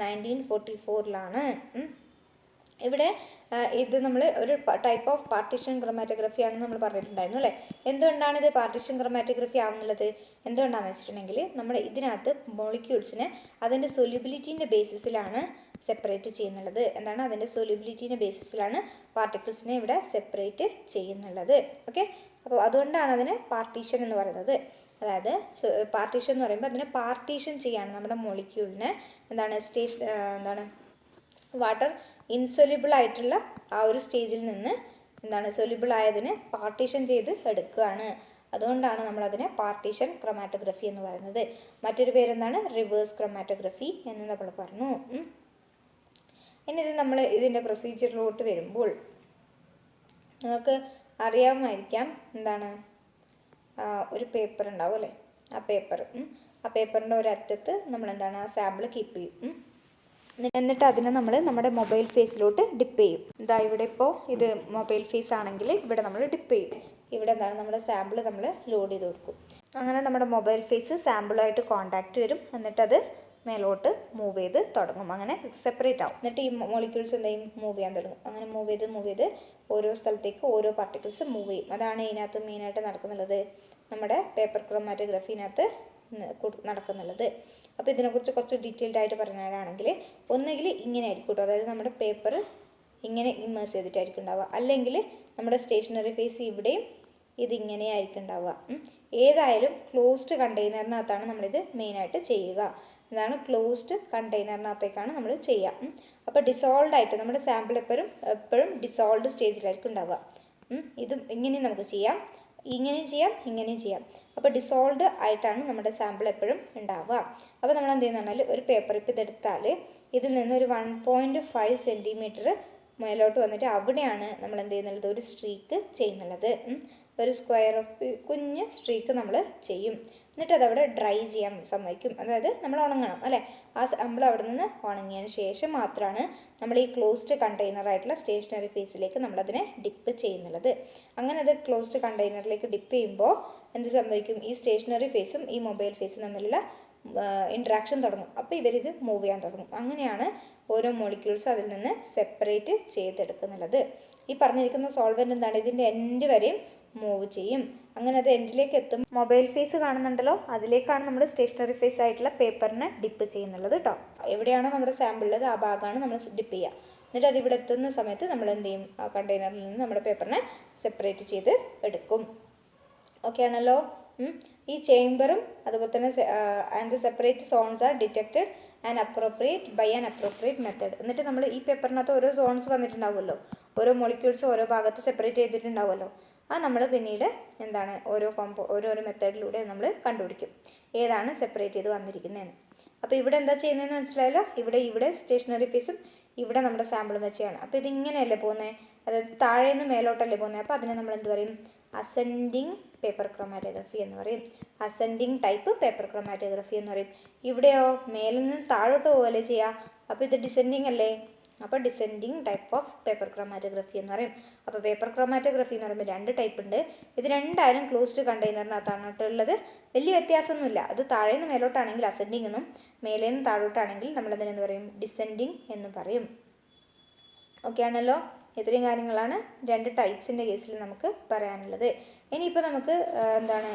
1944. ഇവിടെ ഇത് നമ്മൾ ഒരു ടൈപ്പ് ഓഫ് പാർട്ടീഷൻ ക്രൊമാറ്റോഗ്രഫി ആണെന്ന് നമ്മൾ പറഞ്ഞിട്ടുണ്ടായിരുന്നു അല്ലേ. എന്തുകൊണ്ടാണ് ഇത് പാർട്ടീഷൻ ക്രൊമാറ്റോഗ്രഫി ആവുന്നുള്ളത്, എന്തുകൊണ്ടാണെന്ന് വെച്ചിട്ടുണ്ടെങ്കിൽ നമ്മുടെ ഇതിനകത്ത് മോളിക്യൂൾസിനെ അതിൻ്റെ സൊല്യൂബിലിറ്റീൻ്റെ ബേസിസിലാണ് സെപ്പറേറ്റ് ചെയ്യുന്നുള്ളത്. എന്താണ് അതിൻ്റെ സൊല്യൂബിലിറ്റീൻ്റെ ബേസിസിലാണ് പാർട്ടിക്കിൾസിനെ ഇവിടെ സെപ്പറേറ്റ് ചെയ്യുന്നുള്ളത്. ഓക്കെ. അപ്പോൾ അതുകൊണ്ടാണ് അതിന് പാർട്ടീഷൻ എന്ന് പറയുന്നത്. അതായത് പാർട്ടീഷൻ എന്ന് പറയുമ്പോൾ അതിനെ പാർട്ടീഷൻ ചെയ്യാണ് നമ്മുടെ മോളിക്യൂളിനെ എന്താണ് വാട്ടർ ഇൻസൊല്യൂബിൾ ആയിട്ടുള്ള ആ ഒരു സ്റ്റേജിൽ നിന്ന് സൊല്യൂബിൾ ആയതിനെ പാർട്ടീഷൻ ചെയ്ത് എടുക്കുകയാണ്. അതുകൊണ്ടാണ് നമ്മളതിനെ പാർട്ടീഷൻ ക്രൊമാറ്റോഗ്രഫി എന്ന് പറയുന്നത്. മറ്റൊരു പേരെന്താണ്, റിവേഴ്സ് ക്രൊമാറ്റോഗ്രഫി എന്ന് നമ്മൾ പറഞ്ഞു. ഇനി ഇത് നമ്മൾ ഇതിൻ്റെ പ്രൊസീജിയറിലോട്ട് വരുമ്പോൾ നിങ്ങൾക്ക് അറിയാമായിരിക്കാം, ഒരു പേപ്പർ ഉണ്ടാവും അല്ലേ. ആ പേപ്പറിൻ്റെ ഒരറ്റത്ത് നമ്മൾ ആ സാമ്പിൾ കീപ്പ് ചെയ്യും. എന്നിട്ട് അതിനെ നമ്മൾ നമ്മുടെ മൊബൈൽ ഫേസിലോട്ട് ഡിപ്പ് ചെയ്യും. ഇവിടെ ഇപ്പോൾ ഇത് മൊബൈൽ ഫേസ് ആണെങ്കിൽ ഇവിടെ നമ്മൾ ഡിപ്പ് ചെയ്യും. ഇവിടെ നമ്മുടെ സാമ്പിൾ നമ്മൾ ലോഡ് ചെയ്ത് കൊടുക്കും. അങ്ങനെ നമ്മുടെ മൊബൈൽ ഫേസ് സാമ്പിളായിട്ട് കോണ്ടാക്റ്റ് വരും. എന്നിട്ടത് മേലോട്ട് മൂവ് ചെയ്ത് തുടങ്ങും. അങ്ങനെ സെപ്പറേറ്റ് ആവും. എന്നിട്ട് ഈ മോളിക്യൂൾസ് മൂവ് ചെയ്യാൻ തുടങ്ങും. അങ്ങനെ മൂവ് ചെയ്ത് ഓരോ സ്ഥലത്തേക്ക് ഓരോ പാർട്ടിക്കിൾസ് മൂവ് ചെയ്യും. അതാണ് ഇതിനകത്ത് മെയിനായിട്ട് നടക്കുന്നുള്ളത്, നമ്മുടെ പേപ്പർ ക്രൊമാറ്റോഗ്രഫീനകത്ത് നടക്കുന്നുള്ളത്. അപ്പോൾ ഇതിനെക്കുറിച്ച് കുറച്ച് ഡീറ്റെയിൽഡ് ആയിട്ട് പറഞ്ഞാലാണെങ്കിൽ ഒന്നുകിൽ ഇങ്ങനെ ആയിരിക്കും കേട്ടോ, അതായത് നമ്മുടെ പേപ്പർ ഇങ്ങനെ ഇമ്മേഴ്സ് ചെയ്തിട്ടായിരിക്കും ഉണ്ടാവുക, അല്ലെങ്കിൽ നമ്മുടെ സ്റ്റേഷനറി ഫേസ് ഇവിടെയും ഇതിങ്ങനെ ആയിരിക്കും ഉണ്ടാവുക. ഏതായാലും ക്ലോസ്ഡ് കണ്ടെയ്നറിനകത്താണ് നമ്മളിത് മെയിനായിട്ട് ചെയ്യുക. അതാണ് ക്ലോസ്ഡ് കണ്ടെയ്നറിനകത്തേക്കാണ് നമ്മൾ ചെയ്യുക. അപ്പോൾ ഡിസോൾവ് ആയിട്ട് നമ്മുടെ സാമ്പിൾ എപ്പോഴും ഡിസോൾവ് സ്റ്റേജിലായിരിക്കും ഉണ്ടാവുക. ഇതും ഇങ്ങനെ നമുക്ക് ചെയ്യാം. ഇങ്ങനെയും ചെയ്യാം ഇങ്ങനെയും ചെയ്യാം. അപ്പോൾ ഡിസോൾവ്ഡ് ആയിട്ടാണ് നമ്മുടെ സാമ്പിൾ എപ്പോഴും ഉണ്ടാവുക. അപ്പോൾ നമ്മൾ എന്ത് ചെയ്യുന്ന പറഞ്ഞാൽ ഒരു പേപ്പർ ഇപ്പോൾ ഇതെടുത്താൽ ഇതിൽ നിന്ന് ഒരു 1.5 സെൻറ്റിമീറ്റർ മേലോട്ട് വന്നിട്ട് അവിടെയാണ് നമ്മൾ എന്ത് ചെയ്യുന്നുള്ളത് ഒരു സ്ട്രീക്ക് ചെയ്യുന്നുള്ളത്. ഒരു സ്ക്വയർ ഓഫ് കുഞ്ഞ് സ്ട്രീക്ക് നമ്മൾ ചെയ്യും. എന്നിട്ട് അതവിടെ ഡ്രൈ ചെയ്യാൻ സമ്മതിക്കും. അതായത് നമ്മൾ ഉണങ്ങണം അല്ലേ. ആ സാമ്പിൾ അവിടെ നിന്ന് ഉണങ്ങിയതിന് ശേഷം മാത്രമാണ് നമ്മൾ ഈ ക്ലോസ്ഡ് കണ്ടെയ്നർ ആയിട്ടുള്ള സ്റ്റേഷനറി ഫേസിലേക്ക് നമ്മളതിനെ ഡിപ്പ് ചെയ്യുന്നുള്ളത്. അങ്ങനെ അത് ക്ലോസ്ഡ് കണ്ടെയ്നറിലേക്ക് ഡിപ്പ് ചെയ്യുമ്പോൾ എന്ത് സംഭവിക്കും, ഈ സ്റ്റേഷനറി ഫേസും ഈ മൊബൈൽ ഫേസും തമ്മിലുള്ള ഇൻട്രാക്ഷൻ തുടങ്ങും. അപ്പോൾ ഇവരിത് മൂവ് ചെയ്യാൻ തുടങ്ങും. അങ്ങനെയാണ് ഓരോ മോളിക്യൂൾസും അതിൽ നിന്ന് സെപ്പറേറ്റ് ചെയ്തെടുക്കുന്നുള്ളത്. ഈ പറഞ്ഞിരിക്കുന്ന സോൾവെൻ്റ് എന്താണ്, ഇതിൻ്റെ എൻഡ് വരെയും മൂവ് ചെയ്യും. അങ്ങനെ അത് എൻഡിലേക്ക് എത്തും. മൊബൈൽ ഫേസ് കാണുന്നുണ്ടല്ലോ, അതിലേക്കാണ് നമ്മൾ സ്റ്റേഷനറി ഫേസ് ആയിട്ടുള്ള പേപ്പറിനെ ഡിപ്പ് ചെയ്യുന്നുള്ളത് കേട്ടോ. എവിടെയാണോ നമ്മുടെ സാമ്പിൾ ഉള്ളത് ആ ഭാഗമാണ് നമ്മൾ ഡിപ്പ് ചെയ്യുക. എന്നിട്ട് അത് ഇവിടെ എത്തുന്ന സമയത്ത് നമ്മൾ എന്ത് ചെയ്യും, ആ കണ്ടെയ്നറിൽ നിന്ന് നമ്മുടെ പേപ്പറിനെ സെപ്പറേറ്റ് ചെയ്ത് എടുക്കും. ഓക്കെ ആണല്ലോ. ഈ ചേംബറും അതുപോലെ തന്നെ and separate zones are detected and appropriate by an appropriate method. എന്നിട്ട് നമ്മൾ ഈ പേപ്പറിനകത്ത് ഓരോ സോൺസ് വന്നിട്ടുണ്ടാവുമല്ലോ, ഓരോ മോളിക്യൂൾസ് ഓരോ ഭാഗത്ത് സെപ്പറേറ്റ് ചെയ്തിട്ടുണ്ടാവുമല്ലോ. അത് നമ്മൾ പിന്നീട് എന്താണ് ഓരോരോ മെത്തേഡിലൂടെ നമ്മൾ കണ്ടുപിടിക്കും ഏതാണ് സെപ്പറേറ്റ് ചെയ്ത് വന്നിരിക്കുന്നതെന്ന്. അപ്പോൾ ഇവിടെ എന്താ ചെയ്യുന്നതെന്ന് മനസ്സിലായല്ലോ. ഇവിടെ സ്റ്റേഷനറി ഫേസും ഇവിടെ നമ്മുടെ സാമ്പിളും വെച്ചാണ്. അപ്പോൾ ഇതിങ്ങനെയല്ലേ പോകുന്നത്, അതായത് താഴെ നിന്ന് മേലോട്ടല്ലേ പോകുന്നത്. അപ്പോൾ അതിനെ നമ്മൾ എന്ത് പറയും, അസെൻഡിങ് പേപ്പർ ക്രോമാറ്റോഗ്രഫി എന്ന് പറയും. അസെൻഡിങ് ടൈപ്പ് പേപ്പർ ക്രോമാറ്റോഗ്രഫി എന്ന് പറയും. ഇവിടെയോ മേലിൽ നിന്ന് താഴോട്ട് പോകല്ലേ ചെയ്യുക. അപ്പോൾ ഇത് ഡിസെൻഡിങ് അല്ലേ, അപ്പോൾ descending type of paper chromatography എന്ന് പറയും. അപ്പോൾ പേപ്പർ ക്രോമാറ്റോഗ്രഫി എന്ന് പറയുമ്പോൾ 2 ടൈപ്പ് ഉണ്ട്. ഇത് രണ്ടായാലും ക്ലോസ്ഡ് കണ്ടെയ്നറിനകത്താണ് ഉള്ളത്. വലിയ വ്യത്യാസമൊന്നുമില്ല. അത് താഴെ നിന്ന് മേലോട്ടാണെങ്കിൽ അസെൻഡിങ് എന്നും മേലെ നിന്ന് താഴോട്ടാണെങ്കിൽ നമ്മളതിനെന്ന് പറയും ഡിസെൻഡിങ് എന്ന് പറയും. ഓക്കെ ആണല്ലോ. ഇത്രയും കാര്യങ്ങളാണ് 2 ടൈപ്സിൻ്റെ കേസിൽ നമുക്ക് പറയാനുള്ളത്. ഇനിയിപ്പോൾ നമുക്ക് എന്താണ്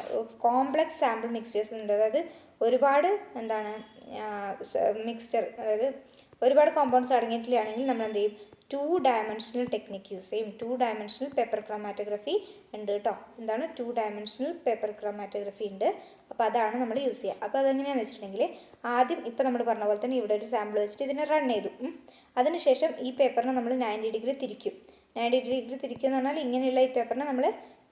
കോംപ്ലക്സ് സാമ്പിൾ മിക്സ്ചേഴ്സ് ഉണ്ട്. അതായത് ഒരുപാട് എന്താണ് മിക്സ്ചർ, അതായത് ഒരുപാട് കോമ്പൗണ്ട്സ് അടങ്ങിയിട്ടില്ലാണെങ്കിൽ നമ്മൾ എന്ത് ചെയ്യും, 2 ഡയമെൻഷണൽ ടെക്നിക്ക് യൂസ് ചെയ്യും. 2 ഡയമെൻഷണൽ പേപ്പർ ക്രോമാറ്റോഗ്രഫി ഉണ്ട് കേട്ടോ. എന്താണ് 2 ഡയമെൻഷണൽ പേപ്പർ ക്രോമാറ്റോഗ്രഫി ഉണ്ട്. അപ്പോൾ അതാണ് നമ്മൾ യൂസ് ചെയ്യുക. അപ്പോൾ അതെങ്ങനെയാണെന്ന് വെച്ചിട്ടുണ്ടെങ്കിൽ ആദ്യം ഇപ്പോൾ നമ്മൾ പറഞ്ഞ പോലെ തന്നെ ഇവിടെ ഒരു സാമ്പിൾ വെച്ചിട്ട് ഇതിനെ റൺ ചെയ്തു. അതിനുശേഷം ഈ പേപ്പറിനെ നമ്മൾ 90 ഡിഗ്രി തിരിക്കും. 90 ഡിഗ്രി തിരിക്കുക എന്ന് പറഞ്ഞാൽ ഇങ്ങനെയുള്ള ഈ പേപ്പറിനെ നമ്മൾ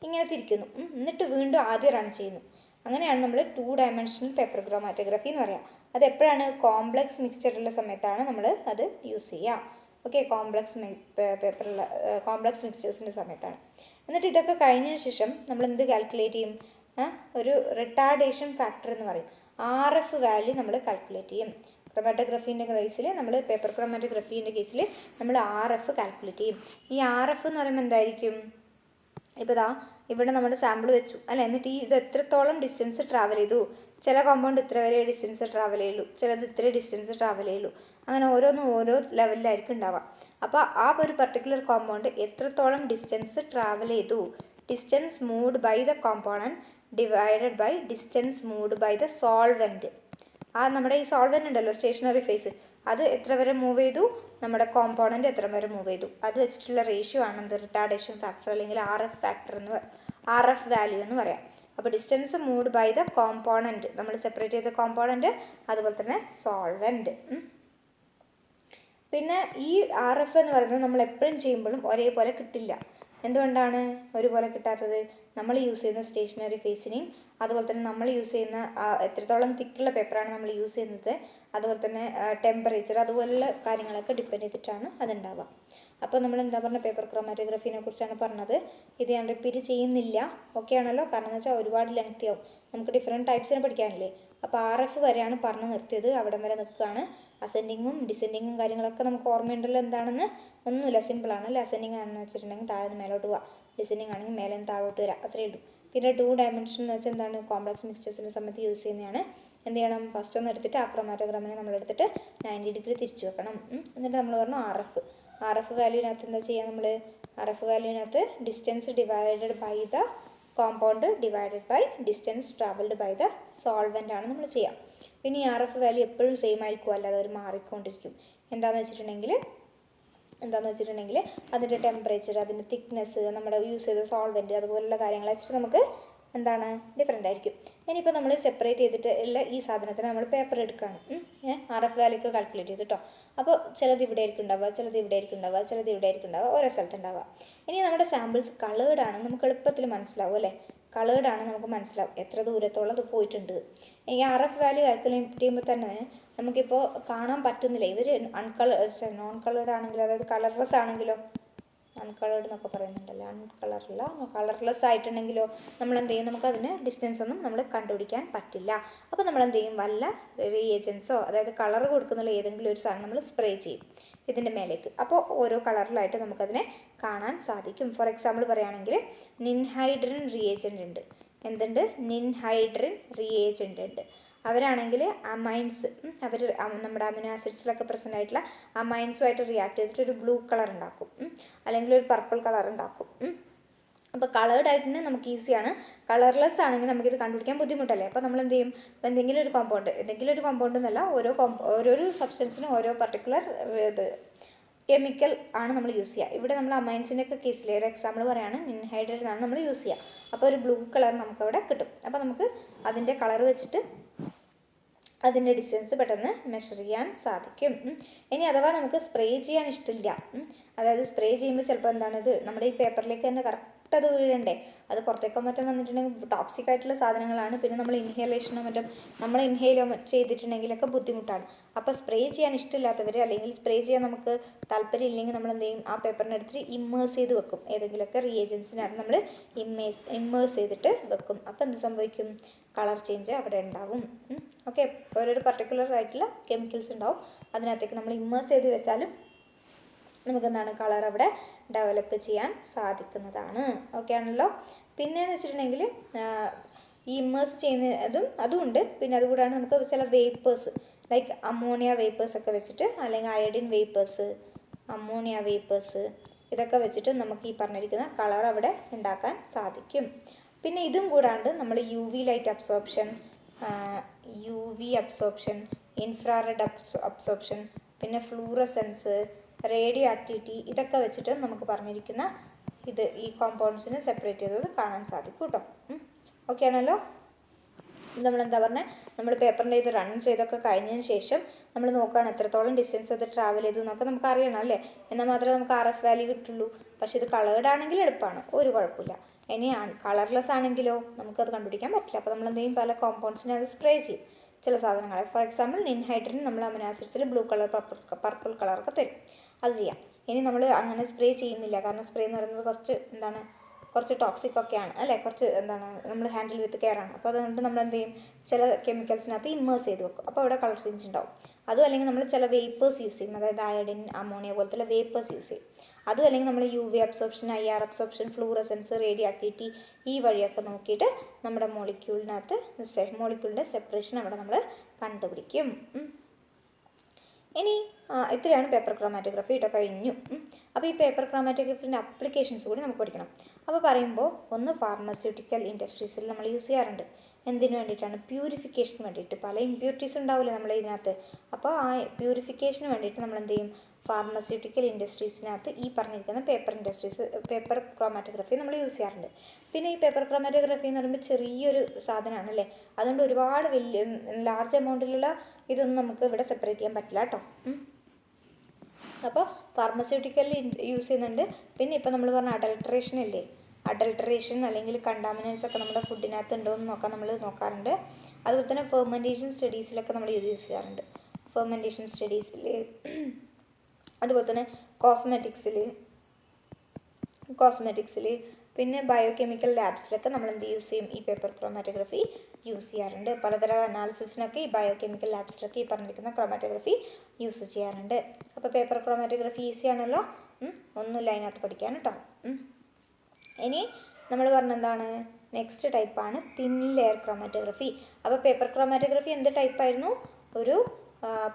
ഇങ്ങനെ തിരിക്കുന്നു. എന്നിട്ട് വീണ്ടും ആദ്യം റൺ ചെയ്യുന്നു. അങ്ങനെയാണ് നമ്മൾ 2 ഡയമെൻഷണൽ പേപ്പർ ക്രോമാറ്റോഗ്രഫി എന്ന് പറയുക. അത് എപ്പോഴാണ്, കോംപ്ലക്സ് മിക്സ്ചറുള്ള സമയത്താണ് നമ്മൾ അത് യൂസ് ചെയ്യുക. ഓക്കെ, കോംപ്ലക്സ് മിക്സ്ചേഴ്സിൻ്റെ സമയത്താണ്. എന്നിട്ട് ഇതൊക്കെ കഴിഞ്ഞതിന് ശേഷം നമ്മൾ എന്ത് കാൽക്കുലേറ്റ് ചെയ്യും, ഒരു റിട്ടാർഡേഷൻ ഫാക്ടർ എന്ന് പറയും. RF വാല്യൂ നമ്മൾ കാൽക്കുലേറ്റ് ചെയ്യും. ക്രോമാറ്റോഗ്രഫീൻ്റെ കേസിൽ നമ്മൾ പേപ്പർ ക്രോമാറ്റോഗ്രഫീൻ്റെ കേസിൽ നമ്മൾ RF കാൽക്കുലേറ്റ് ചെയ്യും. ഈ RF എന്ന് പറയുമ്പോൾ എന്തായിരിക്കും, ഇപ്പോൾ ഇവിടെ നമ്മുടെ സാമ്പിൾ വെച്ചു അല്ലേ. എന്നിട്ട് ഇത് എത്രത്തോളം ഡിസ്റ്റൻസ് ട്രാവൽ ചെയ്തു, ചില കോമ്പൗണ്ട് ഇത്ര വരെ ഡിസ്റ്റൻസ് ട്രാവൽ ചെയ്യുള്ളൂ, ചിലത് ഇത്ര ഡിസ്റ്റൻസ് ട്രാവൽ ചെയ്യുള്ളൂ. അങ്ങനെ ഓരോന്നും ഓരോ ലെവലിലായിരിക്കും ഉണ്ടാവുക. അപ്പോൾ ആ ഒരു പർട്ടിക്കുലർ കോമ്പൗണ്ട് എത്രത്തോളം ഡിസ്റ്റൻസ് ട്രാവൽ ചെയ്തു, distance moved by the component divided by distance moved by the solvent. നമ്മുടെ ഈ സോൾവെൻറ്റ് ഉണ്ടല്ലോ സ്റ്റേഷനറി ഫേസ്, അത് എത്ര വരെ മൂവ് ചെയ്തു, നമ്മുടെ കോമ്പോണൻറ്റ് എത്ര വരെ മൂവ് ചെയ്തു, അത് വെച്ചിട്ടുള്ള റേഷ്യോ ആണ് എന്ത്, റിട്ടാർഡേഷൻ ഫാക്ടർ അല്ലെങ്കിൽ RF വാല്യൂ എന്ന് പറയാം. അപ്പോൾ distance moved by the component, നമ്മൾ സെപ്പറേറ്റ് ചെയ്ത കോമ്പോണൻറ്റ്, അതുപോലെ തന്നെ സോൾവെൻറ്റ്. പിന്നെ ഈ RF എന്ന് പറയുന്നത് നമ്മൾ എപ്പോഴും ചെയ്യുമ്പോഴും ഒരേപോലെ കിട്ടില്ല. എന്തുകൊണ്ടാണ് ഒരുപോലെ കിട്ടാത്തത്, നമ്മൾ യൂസ് ചെയ്യുന്ന സ്റ്റേഷനറി ഫേസിനെയും അതുപോലെ തന്നെ നമ്മൾ യൂസ് ചെയ്യുന്ന എത്രത്തോളം തിക്കുള്ള പേപ്പറാണ് നമ്മൾ യൂസ് ചെയ്യുന്നത്, അതുപോലെ തന്നെ ടെമ്പറേച്ചർ, അതുപോലുള്ള കാര്യങ്ങളൊക്കെ ഡിപ്പെൻഡ് ചെയ്തിട്ടാണ് അതുണ്ടാവുക. അപ്പോൾ നമ്മൾ എന്താ പറഞ്ഞ പേപ്പർ ക്രോമാറ്റോഗ്രഫീനെ കുറിച്ചാണ് പറഞ്ഞത്. ഇത് ഞാൻ റിപ്പീറ്റ് ചെയ്യുന്നില്ല. ഓക്കെ ആണല്ലോ. കാരണം എന്ന് വെച്ചാൽ ഒരുപാട് ലെങ്തി ആവും. നമുക്ക് ഡിഫറെൻറ്റ് ടൈപ്സിനെ പഠിക്കാനില്ലേ. അപ്പോൾ RF വരെയാണ് പറഞ്ഞു നിർത്തിയത്, അവിടം വരെ നിൽക്കുകയാണ്. അസെൻഡിങ്ങും ഡിസെൻഡിങ്ങും കാര്യങ്ങളൊക്കെ നമുക്ക് ഓർമ്മയുണ്ടല്ലോ. എന്താണെന്ന് ഒന്നുമില്ല, സിമ്പിളാണ് അല്ലേ. അസെൻഡിങ് ആണെന്ന് വെച്ചിട്ടുണ്ടെങ്കിൽ താഴെ നിന്ന് മേലോട്ട് പോവുക, ഡിസെൻഡിങ് ആണെങ്കിൽ മേലെ നിന്ന് താഴോട്ട് വരാം, അത്രയേ ഉള്ളൂ. പിന്നെ 2 ഡയമെൻഷൻ എന്ന് വെച്ചാൽ എന്താണ്, കോംപ്ലക്സ് മിക്സ്ചേഴ്സിൻ്റെ സമയത്ത് യൂസ് ചെയ്യുന്നതാണ്. എന്ത് ചെയ്യണം, ഫസ്റ്റ് ഒന്ന് എടുത്തിട്ട് ആ ക്രോമാറ്റോഗ്രാമിനെ നമ്മളെടുത്തിട്ട് 90 ഡിഗ്രി തിരിച്ചു വെക്കണം. എന്നിട്ട് നമ്മൾ പറഞ്ഞു RF വാല്യൂവിനകത്ത് എന്താ ചെയ്യുക, നമ്മൾ RF വാല്യൂവിനകത്ത് distance divided by the compound divided by distance travelled by the solvent ആണ് നമ്മൾ ചെയ്യുക. പിന്നെ ഈ RF വാല്യൂ എപ്പോഴും സെയിം ആയിരിക്കും, അല്ലാതെ അവർ മാറിക്കൊണ്ടിരിക്കും. എന്താണെന്ന് വെച്ചിട്ടുണ്ടെങ്കിൽ അതിൻ്റെ ടെമ്പറേച്ചർ, അതിൻ്റെ തിക്നെസ്, നമ്മുടെ യൂസ് ചെയ്ത സോൾവെൻറ്റ്, അതുപോലുള്ള കാര്യങ്ങൾ വെച്ചിട്ട് നമുക്ക് എന്താണ് ഡിഫറെൻ്റ് ആയിരിക്കും. ഇനിയിപ്പോൾ നമ്മൾ സെപ്പറേറ്റ് ചെയ്തിട്ട് ഉള്ള ഈ സാധനത്തിന് നമ്മൾ പേപ്പർ എടുക്കുകയാണ്. RF വാല്യൂ ഒക്കെ കാൽക്കുലേറ്റ് ചെയ്തിട്ടോ. അപ്പോൾ ചിലത് ഇവിടെ ആയിരിക്കും ഉണ്ടാവുക, ചിലത് ഇവിടെ ആയിരിക്കും ഉണ്ടാവുക, ചിലത് ഇവിടെ ആയിരിക്കും ഉണ്ടാവുക, ഓരോ സ്ഥലത്ത് ഉണ്ടാവുക. ഇനി നമ്മുടെ സാമ്പിൾസ് കളേർഡ് ആണ്, നമുക്ക് എളുപ്പത്തിൽ മനസ്സിലാവും അല്ലേ. കളേർഡാണ് നമുക്ക് മനസ്സിലാവും എത്ര ദൂരത്തോളം അത് പോയിട്ടുണ്ട്. ഈ RF വാല്യൂ കാൽക്കുലേറ്റ് ചെയ്യുമ്പോൾ തന്നെ നമുക്കിപ്പോൾ കാണാൻ പറ്റുന്നില്ല. ഇവർ നോൺ കളേർഡ് ആണെങ്കിലോ, അതായത് കളർലെസ് ആണെങ്കിലോ, അൺകളേർഡ് എന്നൊക്കെ പറയുന്നുണ്ടല്ലോ, കളർലെസ് ആയിട്ടുണ്ടെങ്കിലോ നമ്മൾ എന്ത് ചെയ്യും, നമുക്കതിന് ഡിസ്റ്റൻസ് ഒന്നും നമ്മൾ കണ്ടുപിടിക്കാൻ പറ്റില്ല. അപ്പോൾ നമ്മൾ എന്ത് ചെയ്യും, വല്ല റിയേജൻസോ അതായത് കളർ കൊടുക്കുന്ന ഏതെങ്കിലും ഒരു സാധനം നമ്മൾ സ്പ്രേ ചെയ്യും ഇതിൻ്റെ മേലേക്ക്. അപ്പോൾ ഓരോ കളറിലായിട്ട് നമുക്കതിനെ കാണാൻ സാധിക്കും. ഫോർ എക്സാമ്പിൾ പറയുകയാണെങ്കിൽ നിൻഹൈഡ്രിൻ റിയേജൻ്റ് ഉണ്ട്. എന്തുണ്ട്? നിൻഹൈഡ്രിൻ റിയേജൻ്റ് ഉണ്ട്. അവരാണെങ്കിൽ അമൈൻസ്, അവർ നമ്മുടെ അമിനോ ആസിഡ്സിലൊക്കെ പ്രസൻ്റ് ആയിട്ടുള്ള അമൈൻസുമായിട്ട് റിയാക്ട് ചെയ്തിട്ട് ഒരു ബ്ലൂ കളർ ഉണ്ടാക്കും, അല്ലെങ്കിൽ ഒരു പർപ്പിൾ കളർ ഉണ്ടാക്കും. അപ്പോൾ കളേർഡ് ആയിട്ട് നമുക്ക് ഈസിയാണ്. കളർലെസ് ആണെങ്കിൽ നമുക്കിത് കണ്ടുപിടിക്കാൻ ബുദ്ധിമുട്ടല്ലേ. അപ്പോൾ നമ്മൾ എന്ത് ചെയ്യും, എന്തെങ്കിലും ഒരു കോമ്പൗണ്ട് എന്നല്ല, ഓരോരോ സബ്സ്റ്റൻസിനും ഓരോ പർട്ടിക്കുലർ ഇത് കെമിക്കൽ ആണ് നമ്മൾ യൂസ് ചെയ്യുക. ഇവിടെ നമ്മൾ അമൈൻസിൻ്റെ ഒക്കെ കേസിൽ ഒരു എക്സാമ്പിൾ പറയുകയാണ്, നിൻഹൈഡ്രേറ്റ് ആണ് നമ്മൾ യൂസ് ചെയ്യുക. അപ്പോൾ ഒരു ബ്ലൂ കളർ നമുക്കവിടെ കിട്ടും. അപ്പോൾ നമുക്ക് അതിൻ്റെ കളർ വെച്ചിട്ട് അതിൻ്റെ ഡിസ്റ്റൻസ് പെട്ടെന്ന് മെഷർ ചെയ്യാൻ സാധിക്കും. ഇനി അഥവാ നമുക്ക് സ്പ്രേ ചെയ്യാൻ ഇഷ്ടമില്ല, അതായത് സ്പ്രേ ചെയ്യുമ്പോൾ ചിലപ്പോൾ എന്താണിത് നമ്മുടെ ഈ പേപ്പറിലേക്ക് തന്നെ കറക്റ്റ് അത് വീഴണ്ടേ, അത് പുറത്തേക്കോ മറ്റും വന്നിട്ടുണ്ടെങ്കിൽ ടോക്സിക് ആയിട്ടുള്ള സാധനങ്ങളാണ്. പിന്നെ നമ്മൾ ഇൻഹേലേഷനോ മറ്റും നമ്മൾ ഇൻഹെയിലോ ചെയ്തിട്ടുണ്ടെങ്കിലൊക്കെ ബുദ്ധിമുട്ടാണ്. അപ്പോൾ സ്പ്രേ ചെയ്യാൻ ഇഷ്ടമില്ലാത്തവർ, അല്ലെങ്കിൽ സ്പ്രേ ചെയ്യാൻ നമുക്ക് താല്പര്യം ഇല്ലെങ്കിൽ നമ്മൾ എന്ത് ചെയ്യും, ആ പേപ്പറിൻ്റെ അടുത്ത് ഇമ്മേഴ്സ് ചെയ്ത് വെക്കും. ഏതെങ്കിലുമൊക്കെ റിയേജൻസിനകത്ത് നമ്മൾ ഇമ്മേഴ്സ് ചെയ്തിട്ട് വെക്കും. അപ്പോൾ എന്ത് സംഭവിക്കും, കളർ ചേഞ്ച് അവിടെ ഉണ്ടാവും. ഓക്കെ, ഓരോരോ പർട്ടിക്കുലർ ആയിട്ടുള്ള കെമിക്കൽസ് ഉണ്ടാവും, അതിനകത്തേക്ക് നമ്മൾ ഇമ്മേഴ്സ് ചെയ്ത് വെച്ചാലും നമുക്കെന്താണ് കളർ അവിടെ ഡെവലപ്പ് ചെയ്യാൻ സാധിക്കുന്നതാണ്. ഓക്കെ ആണല്ലോ. പിന്നെയെന്ന് വെച്ചിട്ടുണ്ടെങ്കിൽ ഈ ഇമ്മേഴ്സ് ചെയ്യുന്ന അതും ഉണ്ട്. പിന്നെ അതുകൂടാണ് നമുക്ക് ചില വേപ്പേഴ്സ് ലൈക്ക് അമോണിയ വേപ്പേഴ്സ് ഒക്കെ വെച്ചിട്ട്, അല്ലെങ്കിൽ അയഡിൻ വേപ്പേഴ്സ്, അമോണിയ വേപ്പേഴ്സ്, ഇതൊക്കെ വെച്ചിട്ട് നമുക്ക് ഈ പറഞ്ഞിരിക്കുന്ന കളർ അവിടെ ഉണ്ടാക്കാൻ സാധിക്കും. പിന്നെ ഇതും കൂടാണ്ട് നമ്മൾ UV light absorption, UV absorption, infrared absorption, പിന്നെ ഫ്ലൂറസെൻസ്, റേഡിയോ ആക്ടിവിറ്റി, ഇതൊക്കെ വെച്ചിട്ട് നമുക്ക് പറഞ്ഞിരിക്കുന്ന ഈ കോമ്പൗണ്ട്സിനെ സെപ്പറേറ്റ് ചെയ്തത് കാണാൻ സാധിക്കും കേട്ടോ. ഓക്കെ ആണല്ലോ. നമ്മളെന്താ പറഞ്ഞത്, നമ്മൾ പേപ്പറിൻ്റെ ഇത് റൺ ചെയ്തൊക്കെ കഴിഞ്ഞതിന് ശേഷം നമ്മൾ നോക്കുകയാണ് എത്രത്തോളം ഡിസ്റ്റൻസ് അത് ട്രാവൽ ചെയ്തു എന്നൊക്കെ നമുക്ക് അറിയണം അല്ലേ. എന്നാൽ മാത്രമേ നമുക്ക് RF വാല്യൂ കിട്ടുള്ളൂ. പക്ഷേ ഇത് കളേർഡ് ആണെങ്കിൽ എളുപ്പമാണ്, ഒരു കുഴപ്പമില്ല. ഇനി കളർലെസ് ആണെങ്കിലോ നമുക്കത് കണ്ടുപിടിക്കാൻ പറ്റില്ല. അപ്പോൾ നമ്മൾ എന്തെങ്കിലും പല കോമ്പൗണ്ട്സിനെ അത് സ്പ്രേ ചെയ്യും ചില സാധനങ്ങളെ. ഫോർ എക്സാമ്പിൾ നിൻഹൈഡ്രിൻ നമ്മൾ അമിനോ ആസിഡ്സിൽ ബ്ലൂ കളർ പർപ്പിൾ കളറൊക്കെ തരും, അത് ചെയ്യാം. ഇനി നമ്മൾ അങ്ങനെ സ്പ്രേ ചെയ്യുന്നില്ല, കാരണം സ്പ്രേ എന്ന് പറയുന്നത് കുറച്ച് ടോക്സിക് ഒക്കെയാണ് അല്ലേ, കുറച്ച് നമ്മൾ ഹാൻഡിൽ വിത്ത് കെയർ ആണ്. അപ്പോൾ അതുകൊണ്ട് നമ്മൾ എന്ത് ചെയ്യും, ചില കെമിക്കൽസിനകത്ത് ഇമ്മേഴ്സ് ചെയ്ത് വെക്കും. അപ്പോൾ അവിടെ കളർ ചേഞ്ച് ഉണ്ടാവും. അതും അല്ലെങ്കിൽ നമ്മൾ ചില വേപ്പേഴ്സ് യൂസ് ചെയ്യും, അതായത് അയഡിൻ, അമോണിയ പോലത്തെ വേപ്പേഴ്സ് യൂസ് ചെയ്യും. അതും അല്ലെങ്കിൽ നമ്മൾ UV absorption, IR absorption, fluorescence, radio activity, ഈ വഴിയൊക്കെ നോക്കിയിട്ട് നമ്മുടെ മോളിക്യൂളിൻ്റെ സെപ്പറേഷൻ അവിടെ നമ്മൾ കണ്ടുപിടിക്കും. ഇനി ഇത്രയാണ് പേപ്പർ ക്രോമാറ്റോഗ്രഫി കേട്ടോ, കഴിഞ്ഞു. അപ്പോൾ ഈ പേപ്പർ ക്രോമാറ്റോഗ്രഫിൻ്റെ അപ്ലിക്കേഷൻസ് കൂടി നമുക്ക് പഠിക്കണം. അപ്പോൾ പറയുമ്പോൾ ഒന്ന് ഫാർമസ്യൂട്ടിക്കൽ ഇൻഡസ്ട്രീസിൽ നമ്മൾ യൂസ് ചെയ്യാറുണ്ട്. എന്തിനു വേണ്ടിയിട്ടാണ്? പ്യൂരിഫിക്കേഷന് വേണ്ടിയിട്ട്. പല ഇമ്പ്യൂരിറ്റീസ് ഉണ്ടാവില്ലേ നമ്മൾ ഇതിനകത്ത്. അപ്പോൾ ആ പ്യൂരിഫിക്കേഷന് വേണ്ടിയിട്ട് നമ്മൾ എന്ത് ചെയ്യും, ഫാർമസ്യൂട്ടിക്കൽ ഇൻഡസ്ട്രീസിനകത്ത് ഈ പറഞ്ഞിരിക്കുന്ന പേപ്പർ ക്രോമാറ്റോഗ്രഫി നമ്മൾ യൂസ് ചെയ്യാറുണ്ട്. പിന്നെ ഈ പേപ്പർ ക്രോമാറ്റോഗ്രഫി എന്ന് പറയുമ്പോൾ ചെറിയൊരു സാധനമാണ് അല്ലേ, അതുകൊണ്ട് ഒരുപാട് വലിയ ലാർജ് എമൗണ്ടിലുള്ള ഇതൊന്നും നമുക്ക് ഇവിടെ സെപ്പറേറ്റ് ചെയ്യാൻ പറ്റില്ല കേട്ടോ. അപ്പോൾ ഫാർമസ്യൂട്ടിക്കലിൽ യൂസ് ചെയ്യുന്നുണ്ട്. പിന്നെ ഇപ്പോൾ നമ്മൾ പറഞ്ഞ അഡൾട്രേഷൻ അല്ലെങ്കിൽ കണ്ടാമിനൻസ് ഒക്കെ നമ്മുടെ ഫുഡിനകത്ത് ഉണ്ടോ എന്ന് നമ്മൾ നോക്കാറുണ്ട്. അതുപോലെ തന്നെ ഫെർമെൻറ്റേഷൻ സ്റ്റഡീസിലൊക്കെ നമ്മൾ ഇത് യൂസ് ചെയ്യാറുണ്ട്. ഫെർമെൻറ്റേഷൻ സ്റ്റഡീസിൽ, അതുപോലെ തന്നെ കോസ്മെറ്റിക്സിൽ, പിന്നെ ബയോകെമിക്കൽ ലാബ്സിലൊക്കെ നമ്മൾ എന്ത് യൂസ് ചെയ്യും, ഈ പേപ്പർ ക്രോമാറ്റോഗ്രഫി യൂസ് ചെയ്യാറുണ്ട്. പലതരം അനാലിസിസിനൊക്കെ ഈ ബയോകെമിക്കൽ ലാബ്സിലൊക്കെ ഈ പറഞ്ഞിരിക്കുന്ന ക്രോമാറ്റോഗ്രഫി യൂസ് ചെയ്യാറുണ്ട്. അപ്പോൾ പേപ്പർ ക്രോമാറ്റോഗ്രഫി ഈസി ആണല്ലോ, ഒന്നുമില്ല അതിനകത്ത് പഠിക്കാൻ കേട്ടോ. ഇനി നമ്മൾ പറഞ്ഞെന്താണ്, നെക്സ്റ്റ് ടൈപ്പാണ് തിൻ ലെയർ ക്രോമാറ്റോഗ്രഫി. അപ്പോൾ പേപ്പർ ക്രോമാറ്റോഗ്രഫി എന്ത് ടൈപ്പായിരുന്നു, ഒരു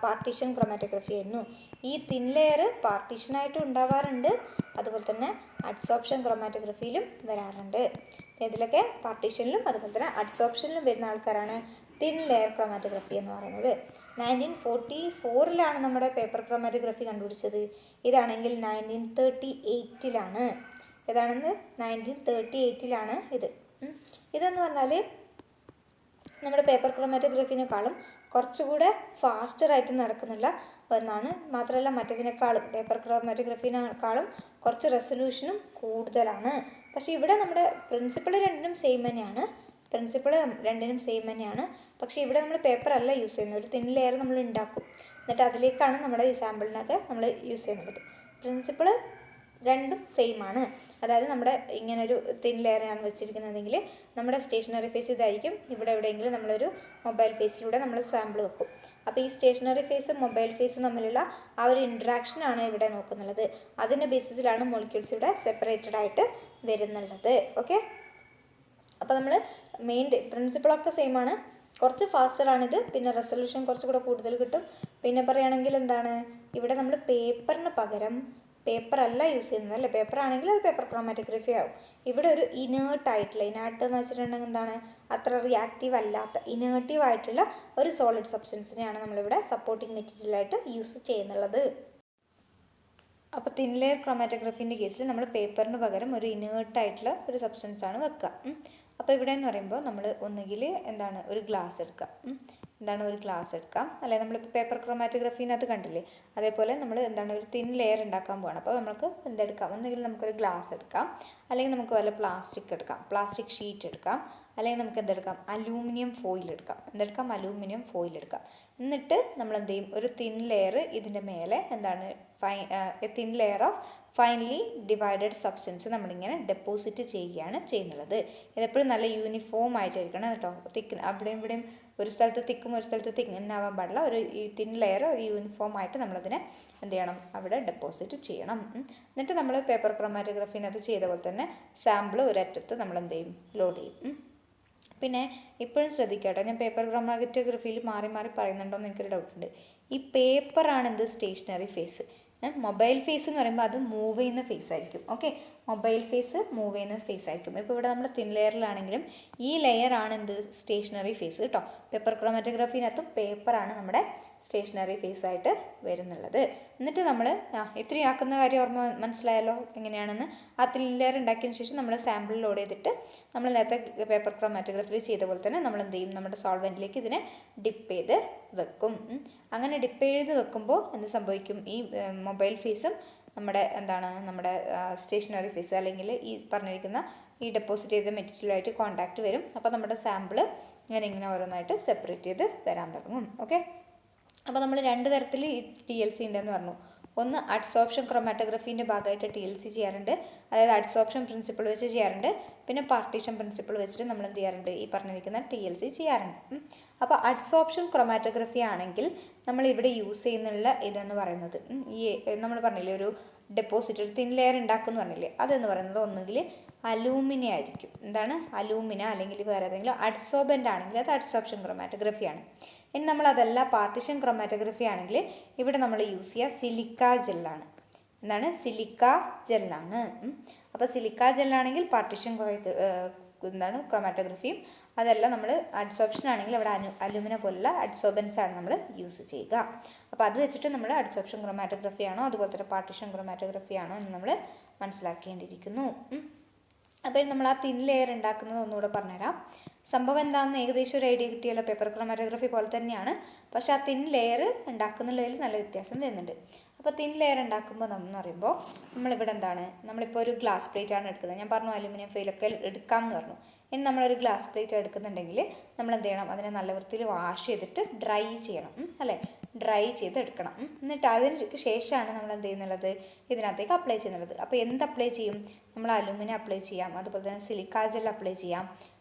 പാർട്ടീഷൻ ക്രോമാറ്റോഗ്രഫി ആയിരുന്നു. ഈ തിൻ ലെയർ പാർട്ടീഷനായിട്ടും ഉണ്ടാവാറുണ്ട്, അതുപോലെ തന്നെ അഡ്സോർപ്ഷൻ ക്രോമാറ്റോഗ്രഫിയിലും വരാറുണ്ട്. ഇതിലൊക്കെ പാർട്ടീഷനിലും അതുപോലെ തന്നെ അഡ്സോർപ്ഷനിലും വരുന്ന ആൾക്കാരാണ് തിൻ ലെയർ ക്രോമാറ്റോഗ്രഫി എന്ന് പറയുന്നത്. 1944 നമ്മുടെ പേപ്പർ ക്രോമാറ്റോഗ്രഫി കണ്ടുപിടിച്ചത്. ഇതാണെങ്കിൽ 1938 ഏതാണെന്ന് 1938 ഇത്. ഇതെന്ന് പറഞ്ഞാൽ നമ്മുടെ പേപ്പർ ക്രോമാറ്റോഗ്രഫിനേക്കാളും കുറച്ചുകൂടെ ഫാസ്റ്ററായിട്ട് നടക്കുന്നുള്ള ഒന്നാണ്. മാത്രമല്ല മറ്റേതിനേക്കാളും പേപ്പർ ക്രോമാറ്റോഗ്രഫിനേക്കാളും കുറച്ച് റെസൊല്യൂഷനും കൂടുതലാണ്. പക്ഷേ ഇവിടെ നമ്മുടെ പ്രിൻസിപ്പിൾ രണ്ടിനും സെയിം തന്നെയാണ്. പക്ഷേ ഇവിടെ നമ്മൾ പേപ്പർ അല്ല യൂസ് ചെയ്യുന്നത്. ഒരു തിൻ ലെയർ നമ്മൾ ഉണ്ടാക്കും, എന്നിട്ട് അതിലേക്കാണ് നമ്മുടെ ഈ സാമ്പിളിനൊക്കെ നമ്മൾ യൂസ് ചെയ്യുന്നത്. പ്രിൻസിപ്പിൾ രണ്ടും സെയിം ആണ്. അതായത് നമ്മുടെ ഇങ്ങനൊരു തിൻ ലെയറാണ് വെച്ചിരിക്കുന്നതെങ്കിൽ നമ്മുടെ സ്റ്റേഷനറി ഫേസ് ഇതായിരിക്കും. ഇവിടെ എവിടെയെങ്കിലും നമ്മളൊരു മൊബൈൽ ഫേസിലൂടെ നമ്മൾ സാമ്പിൾ വെക്കും. അപ്പോൾ ഈ സ്റ്റേഷനറി ഫേസും മൊബൈൽ ഫേസും തമ്മിലുള്ള ആ ഒരു ഇൻട്രാക്ഷനാണ് ഇവിടെ നോക്കുന്നത്. അതിൻ്റെ ബേസിസിലാണ് മോളിക്യൂൾസ് ഇവിടെ സെപ്പറേറ്റഡ് ആയിട്ട് വരുന്നുള്ളത്. ഓക്കെ, അപ്പോൾ നമ്മൾ മെയിൻ പ്രിൻസിപ്പിളൊക്കെ സെയിം ആണ്. കുറച്ച് ഫാസ്റ്ററാണിത്, പിന്നെ റെസൊല്യൂഷൻ കുറച്ചുകൂടെ കൂടുതൽ കിട്ടും. പിന്നെ പറയുകയാണെങ്കിൽ എന്താണ്, ഇവിടെ നമ്മൾ പേപ്പറിന് പകരം പേപ്പർ അല്ല യൂസ് ചെയ്യുന്നത് അല്ലേ. പേപ്പർ ആണെങ്കിൽ അത് പേപ്പർ ക്രോമാറ്റോഗ്രഫി ആവും. ഇവിടെ ഒരു ഇനേർട്ട് എന്ന് വെച്ചിട്ടുണ്ടെങ്കിൽ എന്താണ്, അത്ര റിയാക്റ്റീവ് അല്ലാത്ത ഇനേർട്ടീവ് ആയിട്ടുള്ള ഒരു സോളിഡ് സബ്സ്റ്റൻസിനെയാണ് നമ്മളിവിടെ സപ്പോർട്ടിങ് മെറ്റീരിയലായിട്ട് യൂസ് ചെയ്യുന്നുള്ളത്. അപ്പോൾ തിൻ ലെയർ ക്രോമാറ്റോഗ്രഫീൻ്റെ കേസിൽ നമ്മൾ പേപ്പറിന് പകരം ഒരു ഇനേർട്ടായിട്ടുള്ള ഒരു സബ്സ്റ്റൻസ് ആണ് വെക്കുക. അപ്പോൾ ഇവിടെ എന്ന് പറയുമ്പോൾ നമ്മൾ ഒന്നുകിൽ എന്താണ് ഒരു ഗ്ലാസ് എടുക്കാം, അല്ലെ നമ്മളിപ്പോൾ പേപ്പർ ക്രോമാറ്റോഗ്രഫീനകത്ത് കണ്ടില്ലേ, അതേപോലെ നമ്മൾ എന്താണ് ഒരു തിൻ ലെയർ ഉണ്ടാക്കാൻ പോവാണ്. അപ്പോൾ നമുക്ക് എന്തെടുക്കാം, ഒന്നുകിൽ നമുക്കൊരു ഗ്ലാസ് എടുക്കാം, അല്ലെങ്കിൽ നമുക്ക് വല്ല പ്ലാസ്റ്റിക് ഷീറ്റ് എടുക്കാം, അല്ലെങ്കിൽ നമുക്ക് എന്തെടുക്കാം, അലൂമിനിയം ഫോയിൽ എടുക്കാം. എന്നിട്ട് നമ്മൾ എന്ത് ചെയ്യും, ഒരു തിൻ ലെയർ ഇതിൻ്റെ മേലെ എന്താണ് thin layer of finally divided substance നമ്മളിങ്ങനെ ഡെപ്പോസിറ്റ് ചെയ്യുകയാണ് ചെയ്യുന്നത്. ഇതെപ്പോഴും നല്ല യൂണിഫോം ആയിട്ടായിരിക്കണം കേട്ടോ. അവിടെയും ഇവിടെയും ഒരു സ്ഥലത്ത് തിക്കും ഒരു സ്ഥലത്ത് തിന്നാവാൻ പാടില്ല. ഒരു തിൻ ലെയർ ഒരു യൂണിഫോം ആയിട്ട് നമ്മളതിനെ എന്ത് ചെയ്യണം, അവിടെ ഡെപ്പോസിറ്റ് ചെയ്യണം. എന്നിട്ട് നമ്മൾ പേപ്പർ ക്രോമാറ്റോഗ്രഫീനകത്ത് ചെയ്ത പോലെ തന്നെ സാമ്പിൾ ഒരറ്റത്ത് നമ്മൾ എന്ത് ചെയ്യും, ലോഡ് ചെയ്യും. പിന്നെ ഇപ്പോഴും ശ്രദ്ധിക്കട്ടെ, ഞാൻ പേപ്പർ ക്രോമാറ്റോഗ്രഫിയിൽ മാറി പറയുന്നുണ്ടോയെന്ന് എനിക്കൊരു ഡൗട്ടുണ്ട്. ഈ പേപ്പറാണ് എന്ത് സ്റ്റേഷനറി ഫേസ്. മൊബൈൽ ഫേസ് എന്ന് പറയുമ്പോൾ അത് മൂവ് ചെയ്യുന്ന ഫേസ് ആയിരിക്കും. ഓക്കെ, മൊബൈൽ ഫേസ് മൂവ് ചെയ്യുന്ന ഫേസ് ആയിരിക്കും. ഇപ്പോൾ ഇവിടെ നമ്മൾ തിൻ ലെയറിലാണെങ്കിലും ഈ ലെയറാണ് എന്ത് സ്റ്റേഷനറി ഫേസ് കേട്ടോ. പേപ്പർ ക്രോമാറ്റോഗ്രഫീനകത്തും പേപ്പറാണ് നമ്മുടെ സ്റ്റേഷനറി ഫേസ് ആയിട്ട് വരുന്നുള്ളത്. എന്നിട്ട് നമ്മൾ ഇത്രയും ആക്കുന്ന കാര്യം ഓർമ്മ മനസ്സിലായല്ലോ എങ്ങനെയാണെന്ന്. ആ തിൻ ലെയർ ഉണ്ടാക്കിയതിന് ശേഷം നമ്മൾ സാമ്പിൾ ലോഡ് ചെയ്തിട്ട് നമ്മൾ നേരത്തെ പേപ്പർ ക്രോമാറ്റോഗ്രഫിയിൽ ചെയ്ത പോലെ തന്നെ നമ്മൾ എന്ത് ചെയ്യും, നമ്മുടെ സോൾവെൻറ്റിലേക്ക് ഇതിനെ ഡിപ്പ് ചെയ്ത് വെക്കും. അങ്ങനെ ഡിപ്പ് ചെയ്ത് വെക്കുമ്പോൾ എന്ത് സംഭവിക്കും, ഈ മൊബൈൽ ഫേസും നമ്മുടെ സ്റ്റേഷനറി ഫേസ് അല്ലെങ്കിൽ ഈ പറഞ്ഞിരിക്കുന്ന ഈ ഡെപ്പോസിറ്റ് ചെയ്ത മെറ്റീരിയലായിട്ട് കോൺടാക്റ്റ് വരും. അപ്പോൾ നമ്മുടെ സാമ്പിൾ ഇങ്ങനെ ഓരോന്നായിട്ട് സെപ്പറേറ്റ് ചെയ്ത് വരാൻ തുടങ്ങും. ഓക്കെ, അപ്പോൾ നമ്മൾ രണ്ട് തരത്തിൽ ഈ TLC ഉണ്ടെന്ന് പറഞ്ഞു. ഒന്ന് അഡ്സോർപ്ഷൻ ക്രോമാറ്റോഗ്രഫീൻ്റെ ഭാഗമായിട്ട് TLC ചെയ്യാറുണ്ട്, അതായത് അഡ്സോർപ്ഷൻ പ്രിൻസിപ്പിൾ വെച്ച് ചെയ്യാറുണ്ട്. പിന്നെ പാർട്ടീഷൻ പ്രിൻസിപ്പിൾ വെച്ചിട്ട് നമ്മൾ എന്ത് ചെയ്യാറുണ്ട്, ഈ പറഞ്ഞിരിക്കുന്ന TLC ചെയ്യാറുണ്ട്. അപ്പോൾ അഡ്സോർപ്ഷൻ ക്രോമാറ്റോഗ്രഫി ആണെങ്കിൽ നമ്മൾ ഇവിടെ യൂസ് ചെയ്യുന്നുള്ള ഇതെന്ന് പറയുന്നത് ഈ നമ്മൾ പറഞ്ഞില്ലേ ഒരു ഡെപ്പോസിറ്റ് ഒരു തിൻ ലെയർ ഉണ്ടാക്കുമെന്ന് പറഞ്ഞില്ലേ, അതെന്ന് പറയുന്നത് ഒന്നുകിൽ അലൂമിനിയം ആയിരിക്കും. അലൂമിന അല്ലെങ്കിൽ വേറെ ഏതെങ്കിലും അഡ്സോർബൻ്റ് ആണെങ്കിൽ അത് അഡ്സോർപ്ഷൻ ക്രോമാറ്റോഗ്രഫിയാണ്. ഇനി നമ്മൾ അതല്ല പാർട്ടീഷൻ ക്രോമാറ്റോഗ്രഫി ആണെങ്കിൽ ഇവിടെ നമ്മൾ യൂസ് ചെയ്യുക സിലിക്ക ജെല്ലാണ്. അപ്പോൾ സിലിക്ക ജെല്ലാണെങ്കിൽ പാർട്ടീഷൻ ക്രോമാറ്റോഗ്രഫിയും, അതല്ല നമ്മൾ അഡ്സോർപ്ഷൻ ആണെങ്കിൽ അവിടെ അലുമിന പോലുള്ള അഡ്സോർബൻസ് ആണ് നമ്മൾ യൂസ് ചെയ്യുക. അപ്പോൾ അത് വെച്ചിട്ട് നമ്മൾ അഡ്സോർപ്ഷൻ ക്രോമാറ്റോഗ്രഫി ആണോ അതുപോലെ തന്നെ പാർട്ടീഷൻ ക്രോമാറ്റോഗ്രഫി ആണോ എന്ന് നമ്മൾ മനസ്സിലാക്കേണ്ടിയിരിക്കുന്നു. അപ്പോൾ നമ്മൾ ആ തിൻ ലെയർ ഉണ്ടാക്കുന്നത് ഒന്നുകൂടെ പറഞ്ഞുതരാം. സംഭവം എന്താണെന്ന് ഏകദേശം ഒരു ഐഡിയ കിട്ടിയല്ലോ. പേപ്പർ ക്രോമാറ്റോഗ്രഫി പോലെ തന്നെയാണ്, പക്ഷേ ആ തിൻ ലെയർ ഉണ്ടാക്കുന്നതിൽ നല്ല വ്യത്യാസം വരുന്നുണ്ട്. അപ്പോൾ തിൻ ലെയർ ഉണ്ടാക്കുമ്പോൾ എന്ന് പറയുമ്പോൾ നമ്മളിവിടെ നമ്മളിപ്പോൾ ഒരു ഗ്ലാസ് പ്ലേറ്റ് ആണ് എടുക്കുന്നത്. ഞാൻ പറഞ്ഞു അലുമിനിയം ഫോയിലൊക്കെ എടുക്കാം എന്ന് പറഞ്ഞു. ഇനി നമ്മളൊരു ഗ്ലാസ് പ്ലേറ്റ് എടുക്കുന്നുണ്ടെങ്കിൽ നമ്മൾ എന്ത് ചെയ്യണം, അതിനെ നല്ല വൃത്തിയിൽ വാഷ് ചെയ്തിട്ട് ഡ്രൈ ചെയ്യണം അല്ലേ, ഡ്രൈ ചെയ്ത് എടുക്കണം. എന്നിട്ട് അതിന് ശേഷമാണ് നമ്മൾ എന്ത് ചെയ്യുന്നുള്ളത്, ഇതിനകത്തേക്ക് അപ്ലൈ ചെയ്യുന്നുള്ളത്. അപ്പോൾ എന്ത് അപ്ലൈ ചെയ്യും, നമ്മൾ അലുമിനിയം അപ്ലൈ ചെയ്യാം, അതുപോലെ തന്നെ സിലിക്ക ജെൽ അപ്ലൈ ചെയ്യാം.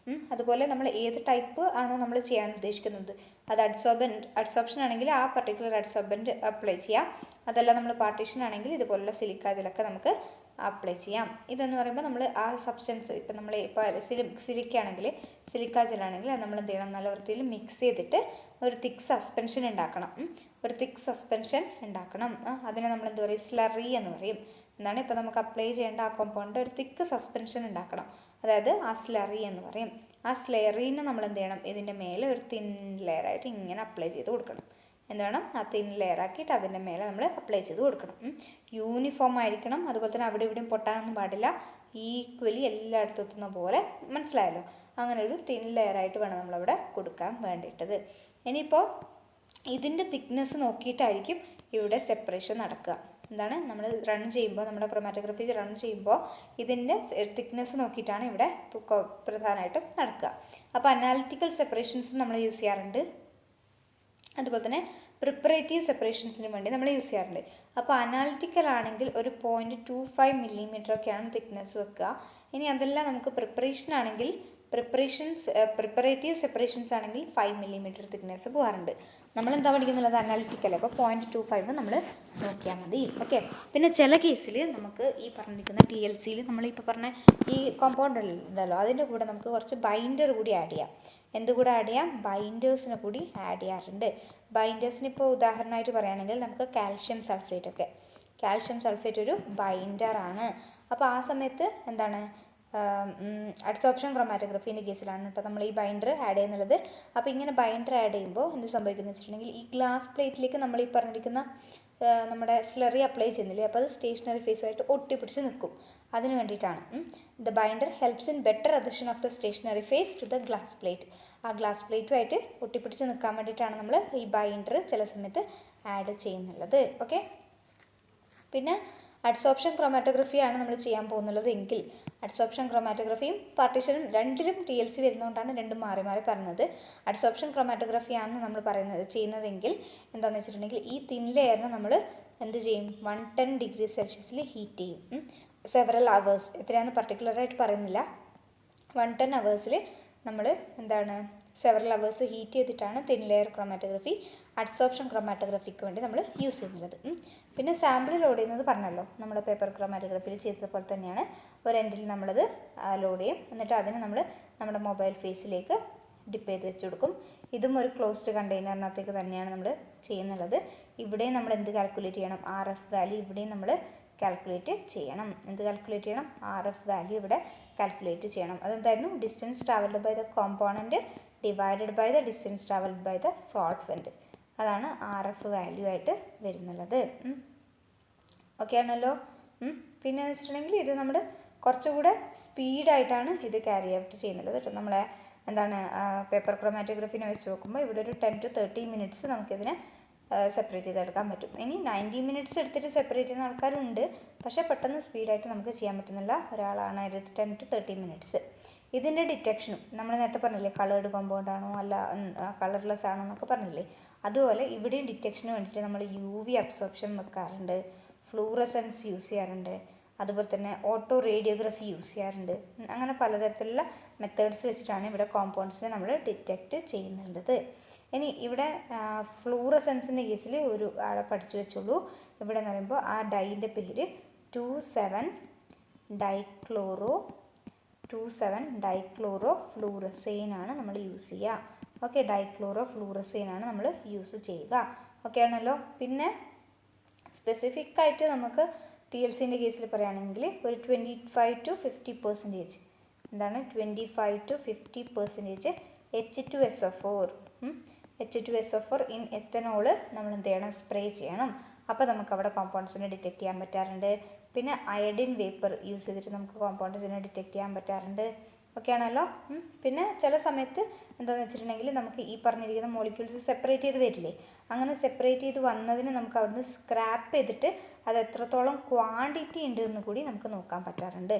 അതുപോലെ നമ്മൾ ഏത് ടൈപ്പ് ആണോ നമ്മൾ ചെയ്യാൻ ഉദ്ദേശിക്കുന്നത്, അത് അഡ്സോർപ്ഷൻ ആണെങ്കിൽ ആ പർട്ടിക്കുലർ അഡ്സോർബൻറ്റ് അപ്ലൈ ചെയ്യാം. അതല്ല നമ്മൾ പാർട്ടീഷൻ ആണെങ്കിൽ ഇതുപോലുള്ള സിലിക്ക ജെല്ലൊക്കെ നമുക്ക് അപ്ലൈ ചെയ്യാം. ഇതെന്ന് പറയുമ്പോൾ നമ്മൾ ആ സബ്സ്റ്റൻസ് ഇപ്പം നമ്മൾ ഇപ്പോൾ സിലിക്ക ആണെങ്കിൽ സിലിക്ക ജെല്ലാണെങ്കിൽ അത് നമ്മൾ എന്ത് ചെയ്യണം, നല്ല വൃത്തിയിൽ മിക്സ് ചെയ്തിട്ട് ഒരു തിക്ക് സസ്പെൻഷൻ ഉണ്ടാക്കണം. അതിനെ നമ്മൾ എന്താ പറയുക, സ്ലറി എന്ന് പറയും. ഇപ്പോൾ നമുക്ക് അപ്ലൈ ചെയ്യേണ്ട ആ കോമ്പൗണ്ട് ഒരു തിക്ക് സസ്പെൻഷൻ ഉണ്ടാക്കണം, അതായത് ആ സ്ലറി എന്ന് പറയും. ആ സ്ലറീനെ നമ്മൾ എന്ത് ചെയ്യണം, ഇതിൻ്റെ മേലെ ഒരു തിൻ ലെയറായിട്ട് ഇങ്ങനെ അപ്ലൈ ചെയ്ത് കൊടുക്കണം. ആ തിൻ ലെയറാക്കിയിട്ട് അതിൻ്റെ മേലെ നമ്മൾ അപ്ലൈ ചെയ്ത് കൊടുക്കണം. യൂണിഫോം ആയിരിക്കണം, അതുപോലെ തന്നെ അവിടെ ഇവിടെയും പൊട്ടാനൊന്നും പാടില്ല, ഈക്വലി എല്ലായിടത്തും എത്തുന്ന പോലെ. മനസ്സിലായല്ലോ? അങ്ങനെ ഒരു തിൻ ലെയറായിട്ട് വേണം നമ്മളവിടെ കൊടുക്കാൻ വേണ്ടിയിട്ടത്. ഇനിയിപ്പോൾ ഇതിൻ്റെ തിക്നെസ് നോക്കിയിട്ടായിരിക്കും ഇവിടെ സെപ്പറേഷൻ നടക്കുക. എന്താണ് നമ്മൾ റൺ ചെയ്യുമ്പോൾ, നമ്മുടെ ക്രൊമാറ്റോഗ്രഫി റൺ ചെയ്യുമ്പോൾ ഇതിൻ്റെ തിക്നെസ് നോക്കിയിട്ടാണ് ഇവിടെ പ്രധാനമായിട്ടും നടക്കുക. അപ്പോൾ അനാലിറ്റിക്കൽ സെപ്പറേഷൻസ് നമ്മൾ യൂസ് ചെയ്യാറുണ്ട്. അതുപോലെ തന്നെ പ്രിപ്പറേറ്റീവ് സെപ്പറേഷൻസിന് വേണ്ടി നമ്മൾ യൂസ് ചെയ്യാറുണ്ട്. അപ്പോൾ അനാലിറ്റിക്കൽ ആണെങ്കിൽ ഒരു 0.25 മില്ലിമീറ്റർ ഒക്കെയാണ് തിക്നെസ് വെക്കുക. ഇനി അതെല്ലാം നമുക്ക് പ്രിപ്പറേഷൻ ആണെങ്കിൽ പ്രിപ്പറേറ്റീവ് സെപ്പറേഷൻസ് ആണെങ്കിൽ 5 മില്ലിമീറ്റർ തിക്നെസ് പോകാറുണ്ട്. നമ്മളെന്താ പഠിക്കുന്നുള്ളത്? അനാലിറ്റിക്കൽ. അപ്പോൾ 0.25 നമ്മൾ നോക്കിയാൽ മതി. ഓക്കെ. പിന്നെ ചില കേസിൽ നമുക്ക് ഈ പറഞ്ഞിരിക്കുന്ന TLCയിൽ നമ്മളിപ്പോൾ പറഞ്ഞ ഈ കോമ്പൗണ്ട് ഉണ്ടല്ലോ, അതിൻ്റെ കൂടെ നമുക്ക് കുറച്ച് ബൈൻഡർ കൂടി ആഡ് ചെയ്യാം. എന്തുകൂടെ ആഡ് ചെയ്യാം? ബൈൻഡേഴ്സിനെ കൂടി ആഡ് ചെയ്യാറുണ്ട്. ബൈൻഡേഴ്സിന് ഇപ്പോൾ ഉദാഹരണമായിട്ട് പറയുകയാണെങ്കിൽ നമുക്ക് കാൽഷ്യം സൾഫേറ്റ് ഒരു ബൈൻഡറാണ്. അപ്പോൾ ആ സമയത്ത് എന്താണ് അഡ്സോർപ്ഷൻ ക്രൊമാറ്റോഗ്രഫീൻ്റെ കേസിലാണ് കേട്ടോ നമ്മൾ ഈ ബൈൻഡർ ആഡ് ചെയ്യുന്നുള്ളത്. അപ്പോൾ ഇങ്ങനെ ബൈൻഡർ ആഡ് ചെയ്യുമ്പോൾ എന്ത് സംഭവിക്കുന്നത് വെച്ചിട്ടുണ്ടെങ്കിൽ ഈ ഗ്ലാസ് പ്ലേറ്റിലേക്ക് നമ്മൾ ഈ പറഞ്ഞിരിക്കുന്ന നമ്മുടെ സ്ലറി അപ്ലൈ ചെയ്യുന്നില്ലേ, അപ്പോൾ അത് സ്റ്റേഷനറി ഫേസുമായിട്ട് ഒട്ടിപ്പിടിച്ച് നിൽക്കും. അതിന് വേണ്ടിയിട്ടാണ്. The binder helps in better adhesion of the stationary phase to the glass plate. ആ ഗ്ലാസ് പ്ലേറ്റുമായിട്ട് ഒട്ടിപ്പിടിച്ച് നിൽക്കാൻ വേണ്ടിയിട്ടാണ് നമ്മൾ ഈ ബൈൻഡർ ചില സമയത്ത് ആഡ് ചെയ്യുന്നുള്ളത്. ഓക്കെ. പിന്നെ അഡ്സോർപ്ഷൻ ക്രൊമാറ്റോഗ്രഫിയാണ് നമ്മൾ ചെയ്യാൻ പോകുന്നുള്ളത് എങ്കിൽ അഡ്സോർപ്ഷൻ ക്രൊമാറ്റോഗ്രഫിയും പാർട്ടീഷനും രണ്ടിലും TLC വരുന്നതുകൊണ്ടാണ് രണ്ടും മാറി മാറി പറഞ്ഞത്. അഡ്സോർപ്ഷൻ ക്രൊമാറ്റോഗ്രഫിയാണ് നമ്മൾ ചെയ്യുന്നതെങ്കിൽ എന്താണെന്ന് വെച്ചിട്ടുണ്ടെങ്കിൽ ഈ തിൻ ലെയറിന് നമ്മൾ എന്ത് ചെയ്യും? 110 ഡിഗ്രി സെൽഷ്യസിൽ ഹീറ്റ് ചെയ്യും. സെവറൽ അവേഴ്സ്, എത്രയാണെന്ന് പർട്ടിക്കുലറായിട്ട് പറയുന്നില്ല. 110 അവേഴ്സിൽ നമ്മൾ എന്താണ് സെവറൽ അവേഴ്സ് ഹീറ്റ് ചെയ്തിട്ടാണ് തിൻ ലെയർ ക്രൊമാറ്റോഗ്രഫി അഡ്സോർപ്ഷൻ ക്രൊമാറ്റോഗ്രഫിക്ക് വേണ്ടി നമ്മൾ യൂസ് ചെയ്യുന്നത്. പിന്നെ സാമ്പിൾ ലോഡ് ചെയ്യുന്നത് പറഞ്ഞല്ലോ, നമ്മൾ പേപ്പർ ക്രൊമാറ്റോഗ്രഫിയിൽ ചെയ്തത് പോലെ തന്നെയാണ്. ഒരു എൻഡിൽ നമ്മളത് ലോഡ് ചെയ്യും. എന്നിട്ട് അതിന് നമ്മൾ നമ്മുടെ മൊബൈൽ ഫേസിലേക്ക് ഡിപ്പ് ചെയ്ത് വെച്ച് കൊടുക്കും. ഇതും ഒരു ക്ലോസ്ഡ് കണ്ടെയ്നറിനകത്തേക്ക് തന്നെയാണ് നമ്മൾ ചെയ്യുന്നുള്ളത്. ഇവിടെയും നമ്മൾ എന്ത് കാൽക്കുലേറ്റ് ചെയ്യണം? RF വാല്യൂ ഇവിടെയും നമ്മൾ കാൽക്കുലേറ്റ് ചെയ്യണം. എന്ത് കാൽക്കുലേറ്റ് ചെയ്യണം? RF വാല്യൂ ഇവിടെ കാൽക്കുലേറ്റ് ചെയ്യണം. അതെന്തായിരുന്നു? Distance travelled by the component divided by the distance travelled by the solvent. അതാണ് RF വാല്യൂ ആയിട്ട് വരുന്നുള്ളത്. ഓക്കെ ആണല്ലോ. പിന്നെ എന്ന് വെച്ചിട്ടുണ്ടെങ്കിൽ ഇത് നമ്മൾ കുറച്ചുകൂടെ സ്പീഡായിട്ടാണ് ഇത് ക്യാരി ഔട്ട് ചെയ്യുന്നുള്ളത് കേട്ടോ. നമ്മളെ എന്താണ് പേപ്പർ ക്രൊമാറ്റോഗ്രഫിനെ വെച്ച് നോക്കുമ്പോൾ ഇവിടെ ഒരു 10 to 30 മിനിറ്റ്സ് നമുക്കിതിനെ സെപ്പറേറ്റ് ചെയ്തെടുക്കാൻ പറ്റും. ഇനി 90 മിനിറ്റ്സ് എടുത്തിട്ട് സെപ്പറേറ്റ് ചെയ്യുന്ന ആൾക്കാരുണ്ട്. പക്ഷേ പെട്ടെന്ന് സ്പീഡായിട്ട് നമുക്ക് ചെയ്യാൻ പറ്റുന്നില്ല ഒരാളാണ് 10 to 30 മിനിറ്റ്സ്. ഇതിൻ്റെ ഡിറ്റക്ഷനും നമ്മൾ നേരത്തെ പറഞ്ഞില്ലേ, കളേർഡ് കോമ്പൗണ്ട് ആണോ അല്ല കളർലെസ് ആണോ എന്നൊക്കെ പറഞ്ഞില്ലേ, അതുപോലെ ഇവിടെയും ഡിറ്റക്ഷന് വേണ്ടിയിട്ട് നമ്മൾ UV അബ്സോർപ്ഷൻ വെക്കാറുണ്ട്, ഫ്ലൂറസെൻസ് യൂസ് ചെയ്യാറുണ്ട്, അതുപോലെ തന്നെ ഓട്ടോ റേഡിയോഗ്രഫി യൂസ് ചെയ്യാറുണ്ട്. അങ്ങനെ പലതരത്തിലുള്ള മെത്തേഡ്സ് വെച്ചിട്ടാണ് ഇവിടെ കോമ്പൗണ്ട്സിനെ നമ്മൾ ഡിറ്റക്റ്റ് ചെയ്യുന്നുള്ളത്. ഇനി ഇവിടെ ഫ്ലൂറസെൻസിൻ്റെ കേസിൽ ഒരു ആളെ പഠിച്ചു വെച്ചോളൂ. ഇവിടെ എന്ന് പറയുമ്പോൾ ആ ഡൈൻ്റെ പേര് 27 ഡൈക്ലോറോ ഫ്ലൂറസെയിൻ ആണ് നമ്മൾ യൂസ് ചെയ്യുക. ഓക്കെ, ഡൈക്ലോറോ ഫ്ലൂറസെയിൻ ആണ് നമ്മൾ യൂസ് ചെയ്യുക. ഓക്കെ ആണല്ലോ. പിന്നെ സ്പെസിഫിക് ആയിട്ട് നമുക്ക് TLCൻ്റെ കേസിൽ പറയുകയാണെങ്കിൽ ഒരു 25 to 50% എന്താണ് 25 to 50% H2SO4 H2SO4 in ethanol നമ്മൾ എന്ത് ചെയ്യണം? സ്പ്രേ ചെയ്യണം. അപ്പോൾ നമുക്ക് അവിടെ കോമ്പൗണ്ട്സിനെ ഡിറ്റക്ട് ചെയ്യാൻ പറ്റാറുണ്ട്. പിന്നെ അയഡിൻ വേപ്പർ യൂസ് ചെയ്തിട്ട് നമുക്ക് കോമ്പൗണ്ട്സിനെ ഡിറ്റക്ട് ചെയ്യാൻ പറ്റാറുണ്ട്. ഓക്കെ ആണല്ലോ. പിന്നെ ചില സമയത്ത് എന്താണെന്ന് വെച്ചിട്ടുണ്ടെങ്കിൽ നമുക്ക് ഈ പറഞ്ഞിരിക്കുന്ന മോളിക്യൂൾസ് സെപ്പറേറ്റ് ചെയ്ത് വരില്ലേ, അങ്ങനെ സെപ്പറേറ്റ് ചെയ്ത് വന്നതിന് നമുക്ക് അവിടുന്ന് സ്ക്രാപ്പ് ചെയ്തിട്ട് അത് എത്രത്തോളം ക്വാണ്ടിറ്റി ഉണ്ടെന്ന് കൂടി നമുക്ക് നോക്കാൻ പറ്റാറുണ്ട്.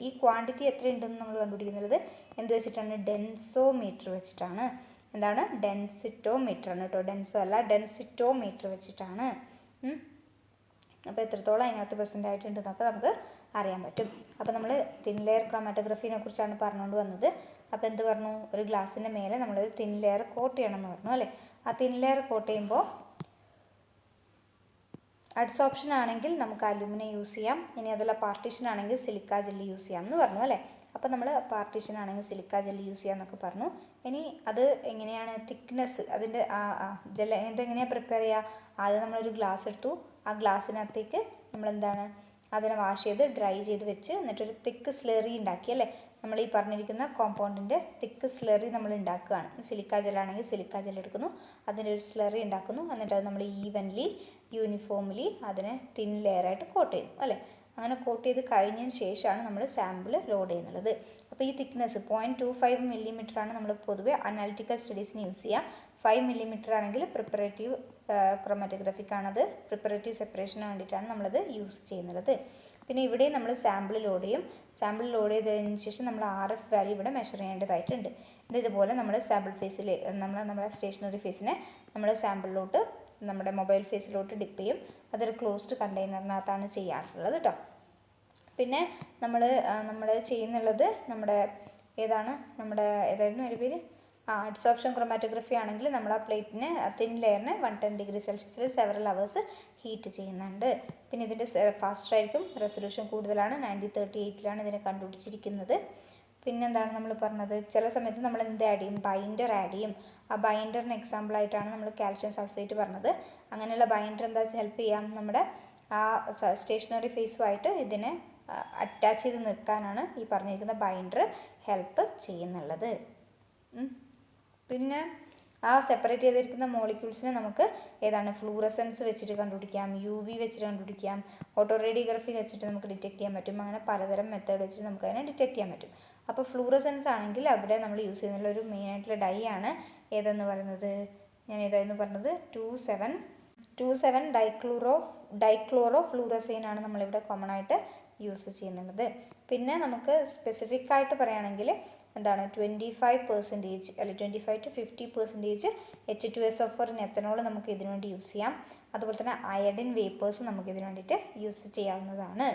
ഈ ക്വാണ്ടിറ്റി എത്ര ഉണ്ടെന്ന് നമ്മൾ കണ്ടുപിടിക്കുന്നത് എന്ത് വെച്ചിട്ടാണ്? ഡെൻസോമീറ്റർ വെച്ചിട്ടാണ്. എന്താണ്? ഡെൻസിറ്റോമീറ്റർ ആണ് കേട്ടോ, ഡെൻസോ അല്ല, ഡെൻസിറ്റോമീറ്റർ വെച്ചിട്ടാണ്. അപ്പോൾ എത്രത്തോളം അതിനകത്ത് പ്രസൻ്റ് ആയിട്ടുണ്ടെന്നൊക്കെ നമുക്ക് അറിയാൻ പറ്റും. അപ്പോൾ നമ്മൾ തിൻ ലെയർ ക്രൊമാറ്റോഗ്രഫീനെ കുറിച്ചാണ് പറഞ്ഞുകൊണ്ട് വന്നത്. അപ്പോൾ എന്ത് പറഞ്ഞു? ഒരു ഗ്ലാസിൻ്റെ മേലെ നമ്മളൊരു തിൻ ലെയർ കോട്ട് ചെയ്യണം എന്ന് പറഞ്ഞു അല്ലേ. ആ തിൻ ലെയർ കോട്ട് ചെയ്യുമ്പോൾ അഡ്സോർപ്ഷൻ ആണെങ്കിൽ നമുക്ക് അലുമിനിയം യൂസ് ചെയ്യാം. ഇനി അതല്ല പാർട്ടീഷൻ ആണെങ്കിൽ സിലിക്ക ജെല്ലി യൂസ് ചെയ്യാം എന്ന് പറഞ്ഞു അല്ലേ. അപ്പോൾ നമ്മൾ പാർട്ടീഷൻ ആണെങ്കിൽ സിലിക്ക ജെല്ലി യൂസ് ചെയ്യാമെന്നൊക്കെ പറഞ്ഞു. ഇനി അത് എങ്ങനെയാണ് തിക്നെസ് അതിൻ്റെ ഇതെങ്ങനെയാണ് പ്രിപ്പയർ ചെയ്യുക? ആദ്യം നമ്മളൊരു ഗ്ലാസ് എടുത്തു. ആ ഗ്ലാസ്സിനകത്തേക്ക് നമ്മളെന്താണ് അതിനെ വാഷ് ചെയ്ത് ഡ്രൈ ചെയ്ത് വെച്ച് എന്നിട്ടൊരു തിക്ക് സ്ലറി ഉണ്ടാക്കി അല്ലേ. നമ്മൾ ഈ പറഞ്ഞിരിക്കുന്ന കോമ്പൗണ്ടിൻ്റെ തിക്ക് സ്ലറി നമ്മൾ ഉണ്ടാക്കുകയാണ്. സിലിക്ക ജെല്ലാണെങ്കിൽ സിലിക്ക ജെൽ എടുക്കുന്നു, അതിൻ്റെ ഒരു സ്ലറി ഉണ്ടാക്കുന്നു, എന്നിട്ട് അത് നമ്മൾ യൂണിഫോംലി അതിനെ തിൻ ലെയറായിട്ട് കോട്ട് ചെയ്യുന്നു അല്ലേ. അങ്ങനെ കോട്ട് ചെയ്ത് കഴിഞ്ഞതിന് ശേഷമാണ് നമ്മൾ സാമ്പിൾ ലോഡ് ചെയ്യുന്നുള്ളത്. അപ്പോൾ ഈ തിക്നെസ് 0.25 മില്ലിമീറ്റർ ആണ് നമ്മൾ പൊതുവെ അനാലിറ്റിക്കൽ സ്റ്റഡീസിന് യൂസ് ചെയ്യുക. 5 മില്ലിമീറ്റർ ആണെങ്കിൽ പ്രിപ്പറേറ്റീവ് ക്രൊമാറ്റോഗ്രഫിക്കാണത് പ്രിപ്പറേറ്റീവ് സെപ്പറേഷന് വേണ്ടിയിട്ടാണ് നമ്മളത് യൂസ് ചെയ്യുന്നത്. പിന്നെ ഇവിടെ നമ്മൾ സാമ്പിൾ ലോഡ് ചെയ്യും. സാമ്പിൾ ലോഡ് ചെയ്തതിന് ശേഷം നമ്മൾ RF വാല്യൂ ഇവിടെ മെഷർ ചെയ്യേണ്ടതായിട്ടുണ്ട്. ഇതുപോലെ നമ്മൾ സാമ്പിൾ ഫേസിൽ നമ്മുടെ സ്റ്റേഷനറി ഫേസിനെ നമ്മൾ സാമ്പിളിലോട്ട് നമ്മുടെ മൊബൈൽ ഫേസിലോട്ട് ഡിപ്പ് ചെയ്യും. അതൊരു ക്ലോസ്ഡ് കണ്ടെയ്നറിനകത്താണ് ചെയ്യാറുള്ളത് കേട്ടോ. പിന്നെ നമ്മൾ ചെയ്യുന്നുള്ളത് ഏതായിരുന്നു ഒരു പേര്, അഡ്സോർപ്ഷൻ ക്രൊമാറ്റോഗ്രഫി ആണെങ്കിൽ നമ്മൾ ആ പ്ലേറ്റിന് തിൻ ലെയറിന് 110 ഡിഗ്രി സെൽഷ്യസിൽ സെവറൽ അവേഴ്സ് ഹീറ്റ് ചെയ്യുന്നുണ്ട്. പിന്നെ ഇതിൻ്റെ ഫാസ്റ്റർ ആയിരിക്കും, റെസൊല്യൂഷൻ കൂടുതലാണ്, 9038 ഇതിനെ കണ്ടുപിടിച്ചിരിക്കുന്നത്. പിന്നെന്താണ് നമ്മൾ പറഞ്ഞത്, ചില സമയത്ത് നമ്മൾ എന്ത് ആഡ് ചെയ്യും, ബൈൻഡർ ആഡ് ചെയ്യും. ആ ബൈൻഡറിന് എക്സാമ്പിളായിട്ടാണ് നമ്മൾ കാൽഷ്യം സൾഫേറ്റ് പറഞ്ഞത്. അങ്ങനെയുള്ള ബൈൻഡർ എന്താ വെച്ചാൽ ഹെൽപ്പ് ചെയ്യാം നമ്മുടെ ആ സ്റ്റേഷനറി ഫേസുമായിട്ട് ഇതിനെ അറ്റാച്ച് ചെയ്ത് നിൽക്കാനാണ് ഈ പറഞ്ഞിരിക്കുന്ന ബൈൻഡർ ഹെൽപ്പ് ചെയ്യുന്നുള്ളത്. പിന്നെ ആ സെപ്പറേറ്റ് ചെയ്തിരിക്കുന്ന മോളിക്യൂൾസിനെ നമുക്ക് ഫ്ലൂറസെൻസ് വെച്ചിട്ട് കണ്ടുപിടിക്കാം, UV വെച്ചിട്ട് കണ്ടുപിടിക്കാം, ഓട്ടോ റേഡിയോഗ്രഫി വെച്ചിട്ട് നമുക്ക് ഡിറ്റക്ട് ചെയ്യാൻ പറ്റും. അങ്ങനെ പലതരം മെത്തേഡ് വെച്ചിട്ട് നമുക്ക് അതിനെ ഡിറ്റക്ട് ചെയ്യാൻ പറ്റും. അപ്പോൾ ഫ്ലൂറസെൻസ് ആണെങ്കിൽ അവിടെ നമ്മൾ യൂസ് ചെയ്യുന്നുള്ള ഒരു മെയിൻ ആയിട്ടുള്ള ഡൈ ആണ് ഏതെന്ന് പറയുന്നത്, ഞാൻ ഏതായിരുന്നു പറഞ്ഞത്, 2,7 ഡൈക്ലോറോ ഫ്ലൂറസൈൻ ആണ് നമ്മളിവിടെ കോമൺ ആയിട്ട് യൂസ് ചെയ്യുന്നത്. പിന്നെ നമുക്ക് സ്പെസിഫിക് ആയിട്ട് പറയുകയാണെങ്കിൽ 25% അല്ലെങ്കിൽ 25 to 50% H2SO4 എത്തനോൾ നമുക്ക് ഇതിനു വേണ്ടി യൂസ് ചെയ്യാം. അതുപോലെ തന്നെ അയഡിൻ വേപ്പേഴ്സ് നമുക്ക് ഇതിനു വേണ്ടിയിട്ട് യൂസ് ചെയ്യാവുന്നതാണ്.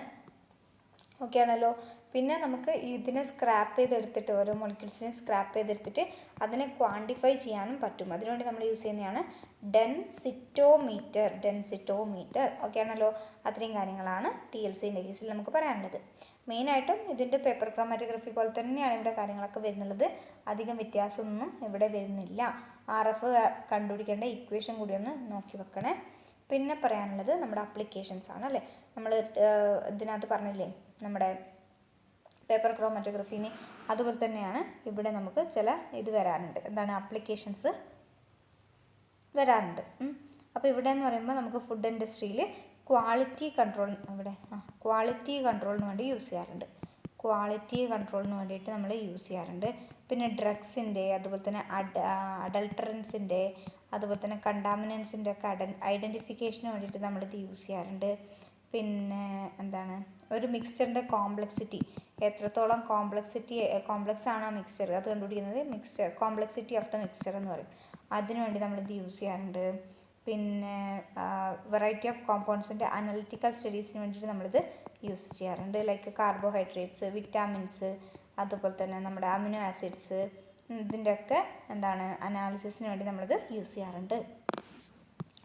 ഓക്കെ ആണല്ലോ. പിന്നെ നമുക്ക് ഇതിനെ സ്ക്രാപ്പ് ചെയ്തെടുത്തിട്ട് ഓരോ മോളിക്യൂൾസിനെ സ്ക്രാപ്പ് ചെയ്തെടുത്തിട്ട് അതിനെ ക്വാണ്ടിഫൈ ചെയ്യാനും പറ്റും. അതിനുവേണ്ടി നമ്മൾ യൂസ് ചെയ്യുന്നതാണ് ഡെൻസിറ്റോമീറ്റർ. ഓക്കെ ആണല്ലോ. അത്രയും കാര്യങ്ങളാണ് TLCൻ്റെ കേസിൽ നമുക്ക് പറയാനുള്ളത്. മെയിനായിട്ടും ഇതിൻ്റെ പേപ്പർ ക്രോമാറ്റോഗ്രഫി പോലെ തന്നെയാണ് ഇവിടെ കാര്യങ്ങളൊക്കെ വരുന്നുള്ളത്. അധികം വ്യത്യാസമൊന്നും ഇവിടെ വരുന്നില്ല. RF കണ്ടുപിടിക്കേണ്ട ഇക്വേഷൻ കൂടി ഒന്ന് നോക്കി വെക്കണേ. പിന്നെ പറയാനുള്ളത് നമ്മുടെ അപ്ലിക്കേഷൻസ് ആണ് അല്ലേ. നമ്മൾ ഇതിനകത്ത് പറഞ്ഞില്ലേ നമ്മുടെ പേപ്പർ ക്രോമാറ്റോഗ്രഫീന്, അതുപോലെ തന്നെയാണ് ഇവിടെ നമുക്ക് ചില വരാറുണ്ട്, അപ്ലിക്കേഷൻസ് വരാറുണ്ട്. അപ്പോൾ ഇവിടെ എന്ന് പറയുമ്പോൾ നമുക്ക് ഫുഡ് ഇൻഡസ്ട്രിയിൽ ക്വാളിറ്റി കൺട്രോളിന് വേണ്ടി യൂസ് ചെയ്യാറുണ്ട്. നമ്മൾ യൂസ് ചെയ്യാറുണ്ട്. പിന്നെ ഡ്രഗ്സിൻ്റെ, അതുപോലെ തന്നെ അഡൾട്ടറൻസിൻ്റെ, അതുപോലെ തന്നെ കണ്ടാമിനൻസിൻ്റെ ഒക്കെ ഐഡൻറ്റിഫിക്കേഷന് വേണ്ടിയിട്ട് നമ്മളിത് യൂസ് ചെയ്യാറുണ്ട്. പിന്നെ ഒരു മിക്സ്ചറിൻ്റെ കോംപ്ലക്സിറ്റി, എത്രത്തോളം കോംപ്ലക്സ് ആണ് ആ മിക്സ്ചർ, അത് കണ്ടുപിടിക്കുന്നത് കോംപ്ലക്സിറ്റി ഓഫ് ദ മിക്സ്ചർ എന്ന് പറയും. അതിനുവേണ്ടി നമ്മളിത് യൂസ് ചെയ്യാറുണ്ട്. പിന്നെ വെറൈറ്റി ഓഫ് കോമ്പൗണ്ട്സിൻ്റെ അനലിറ്റിക്കൽ സ്റ്റഡീസിന് വേണ്ടിയിട്ട് നമ്മളിത് യൂസ് ചെയ്യാറുണ്ട്. ലൈക്ക് കാർബോഹൈഡ്രേറ്റ്സ്, വിറ്റാമിൻസ്, അതുപോലെ തന്നെ നമ്മുടെ അമിനോ ആസിഡ്സ്, ഇതിൻ്റെയൊക്കെ അനാലിസിസിന് വേണ്ടി നമ്മളിത് യൂസ് ചെയ്യാറുണ്ട്.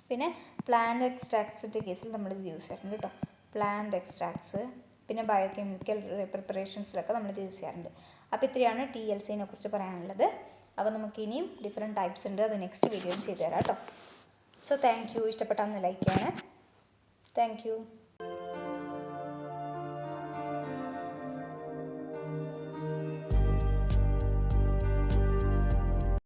പിന്നെ പ്ലാന്റ് എക്സ്ട്രാക്ട്സിൻ്റെ കേസിൽ നമ്മളിത് യൂസ് ചെയ്യാറുണ്ട് കേട്ടോ. പ്ലാന്റ് എക്സ്ട്രാക്ട്സ്, പിന്നെ ബയോകെമിക്കൽ പ്രിപ്പറേഷൻസിലൊക്കെ നമ്മളിത് യൂസ് ചെയ്യാറുണ്ട്. അപ്പോൾ ഇത്രയാണ് TLCനെ കുറിച്ച് പറയാനുള്ളത്. അപ്പോൾ നമുക്ക് ഇനിയും ഡിഫറെൻറ്റ് ടൈപ്സ് ഉണ്ട്, അത് നെക്സ്റ്റ് വീഡിയോയിൽ ചെയ്തു തരാം കേട്ടോ. So thank you. ഇഷ്ടപ്പെട്ടാൽ ഒന്ന് ലൈക്ക് ചെയ്യണേ. Thank you.